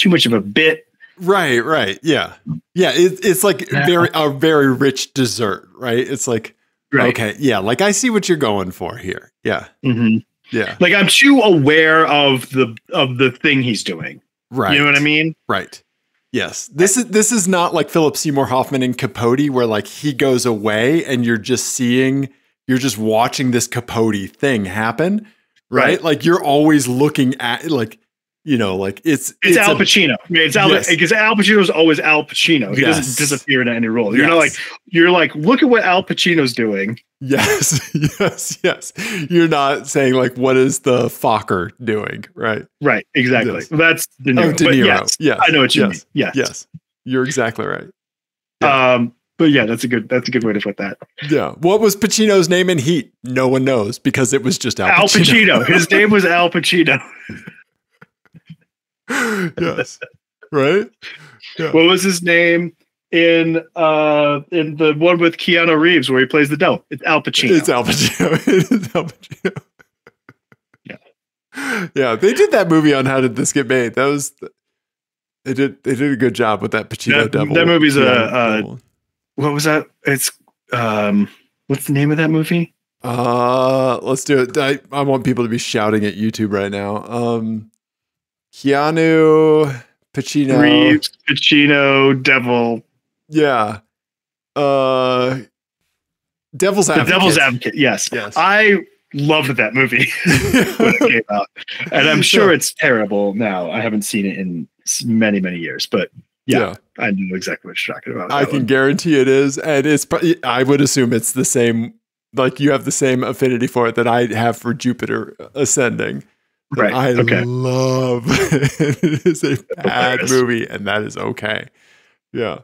much of a bit. Right. Yeah. It's like a very rich dessert, right? It's like okay, yeah. Like I see what you're going for here. Yeah. Yeah. Like I'm too aware of the thing he's doing. Right. You know what I mean? Right. Yes. This is not like Philip Seymour Hoffman in Capote where like he goes away and you're just seeing you're just watching this Capote thing happen, right? Right. Like you're always looking at like, like it's Al Pacino. It's Al, Yes. because Al Pacino's always Al Pacino. He doesn't disappear into any role. You're not like, look at what Al Pacino's doing. Yes. Yes. You're not saying like, what is the Fokker doing? Right. Right. Exactly. Yes. That's De Niro. Oh, De Niro. Yes, Yes. I know what you mean. Yes. Yes. You're exactly right. But yeah, that's a good way to put that. Yeah. What was Pacino's name in Heat? No one knows because it was just Al Pacino. His name was Al Pacino. Yes. Right? Yeah. What was his name in the one with Keanu Reeves where he plays the devil? It's Al Pacino. It's Al Pacino. It is Al Pacino. Yeah. Yeah. They did that movie on How Did This Get Made? They did a good job with that Pacino devil. That movie's what was that? It's what's the name of that movie? Let's do it. I want people to be shouting at YouTube right now. Keanu, Pacino, Reeves, Pacino, Devil. Yeah. Devil's Advocate. The Devil's Advocate. Yes. I loved that movie when it came out, and I'm sure it's terrible now. I haven't seen it in many, many years, but yeah. I know exactly what you're talking about. I can guarantee it is, and I would assume it's the same. Like you have the same affinity for it that I have for Jupiter Ascending. Right. I love it. Is a bad movie, and that is okay. Yeah.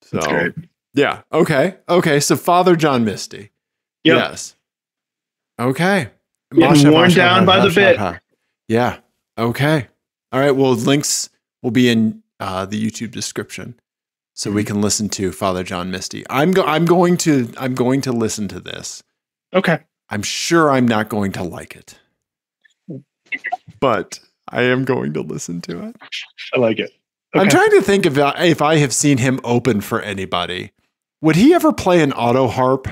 So, that's great. Yeah. Okay. So Father John Misty. Yep. Yes. Okay. Getting worn down by the bit. Yeah. Okay. All right. Well, links will be in the YouTube description, so we can listen to Father John Misty. I'm going to listen to this. Okay. I'm sure I'm not going to like it, but I am going to listen to it. I like it. Okay. I'm trying to think if I have seen him open for anybody. Would he ever play an auto harp?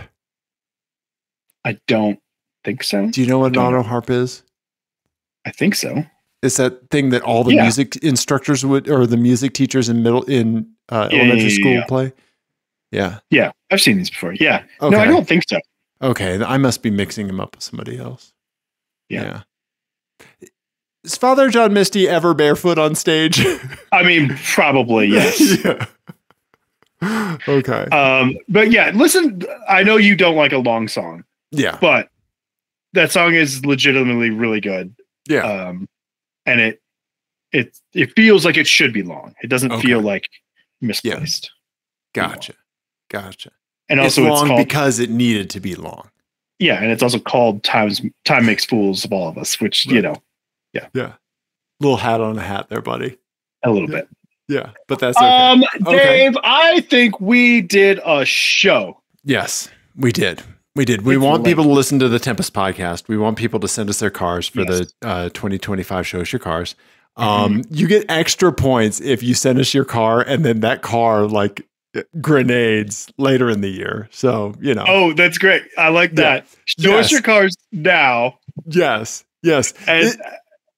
I don't think so. Do you know what an auto harp is? I think so. It's that thing that all the music instructors or the music teachers in elementary school play. Yeah. Yeah. I've seen these before. Yeah. Okay. No, I don't think so. Okay. I must be mixing him up with somebody else. Yeah. Is Father John Misty ever barefoot on stage? I mean, probably, yes. Yeah. Okay. But yeah, listen, I know you don't like a long song. Yeah. But that song is legitimately really good. Yeah. And it feels like it should be long. It doesn't feel like misplaced. Yeah. Gotcha. And also it's long called, because it needed to be long. Yeah, and it's also called Time Makes Fools of All of Us, which, Yeah. Little hat on a hat there, buddy. A little bit. Yeah, but that's okay. Dave, I think we did a show. Yes, we did. We want people to listen to the Tempest podcast. We want people to send us their cars for the 2025 Show Us Your Cars. You get extra points if you send us your car and then that car like grenades later in the year. So, Oh, that's great. I like that. Show us your cars now. Yes.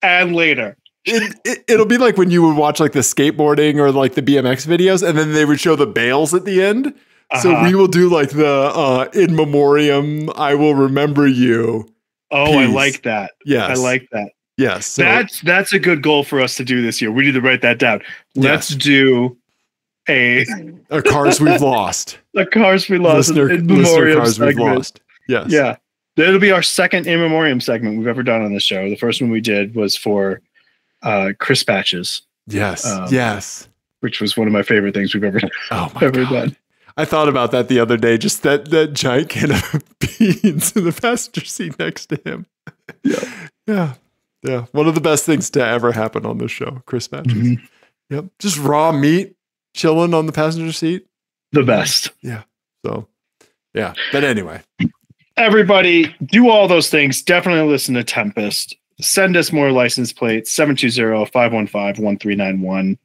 And later. It'll be like when you would watch like the skateboarding or like the BMX videos and then they would show the bales at the end. So we will do like the in memoriam, I will remember you. Oh, piece. I like that. Yes. I like that. Yes. So, that's a good goal for us to do this year. We need to write that down. Let's do a Cars We've Lost. A Cars We Lost. Listener Cars segment. We've Lost. Yes. Yeah. That'll be our second in memoriam segment we've ever done on the show. The first one we did was for Chris Patches. Yes. Yes. Which was one of my favorite things we've ever done. I thought about that the other day, just that giant can of beans in the passenger seat next to him. Yeah. One of the best things to ever happen on this show, Chris Patches. Mm-hmm. Yep. Just raw meat chilling on the passenger seat. The best. Yeah. So, yeah. But anyway. Everybody, do all those things. Definitely listen to Tempest. Send us more license plates, 720-515-1391.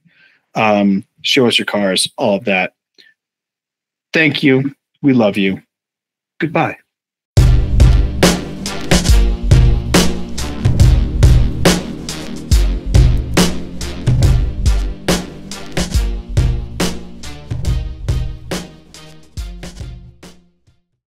Show us your cars, all of that. Thank you. We love you. Goodbye.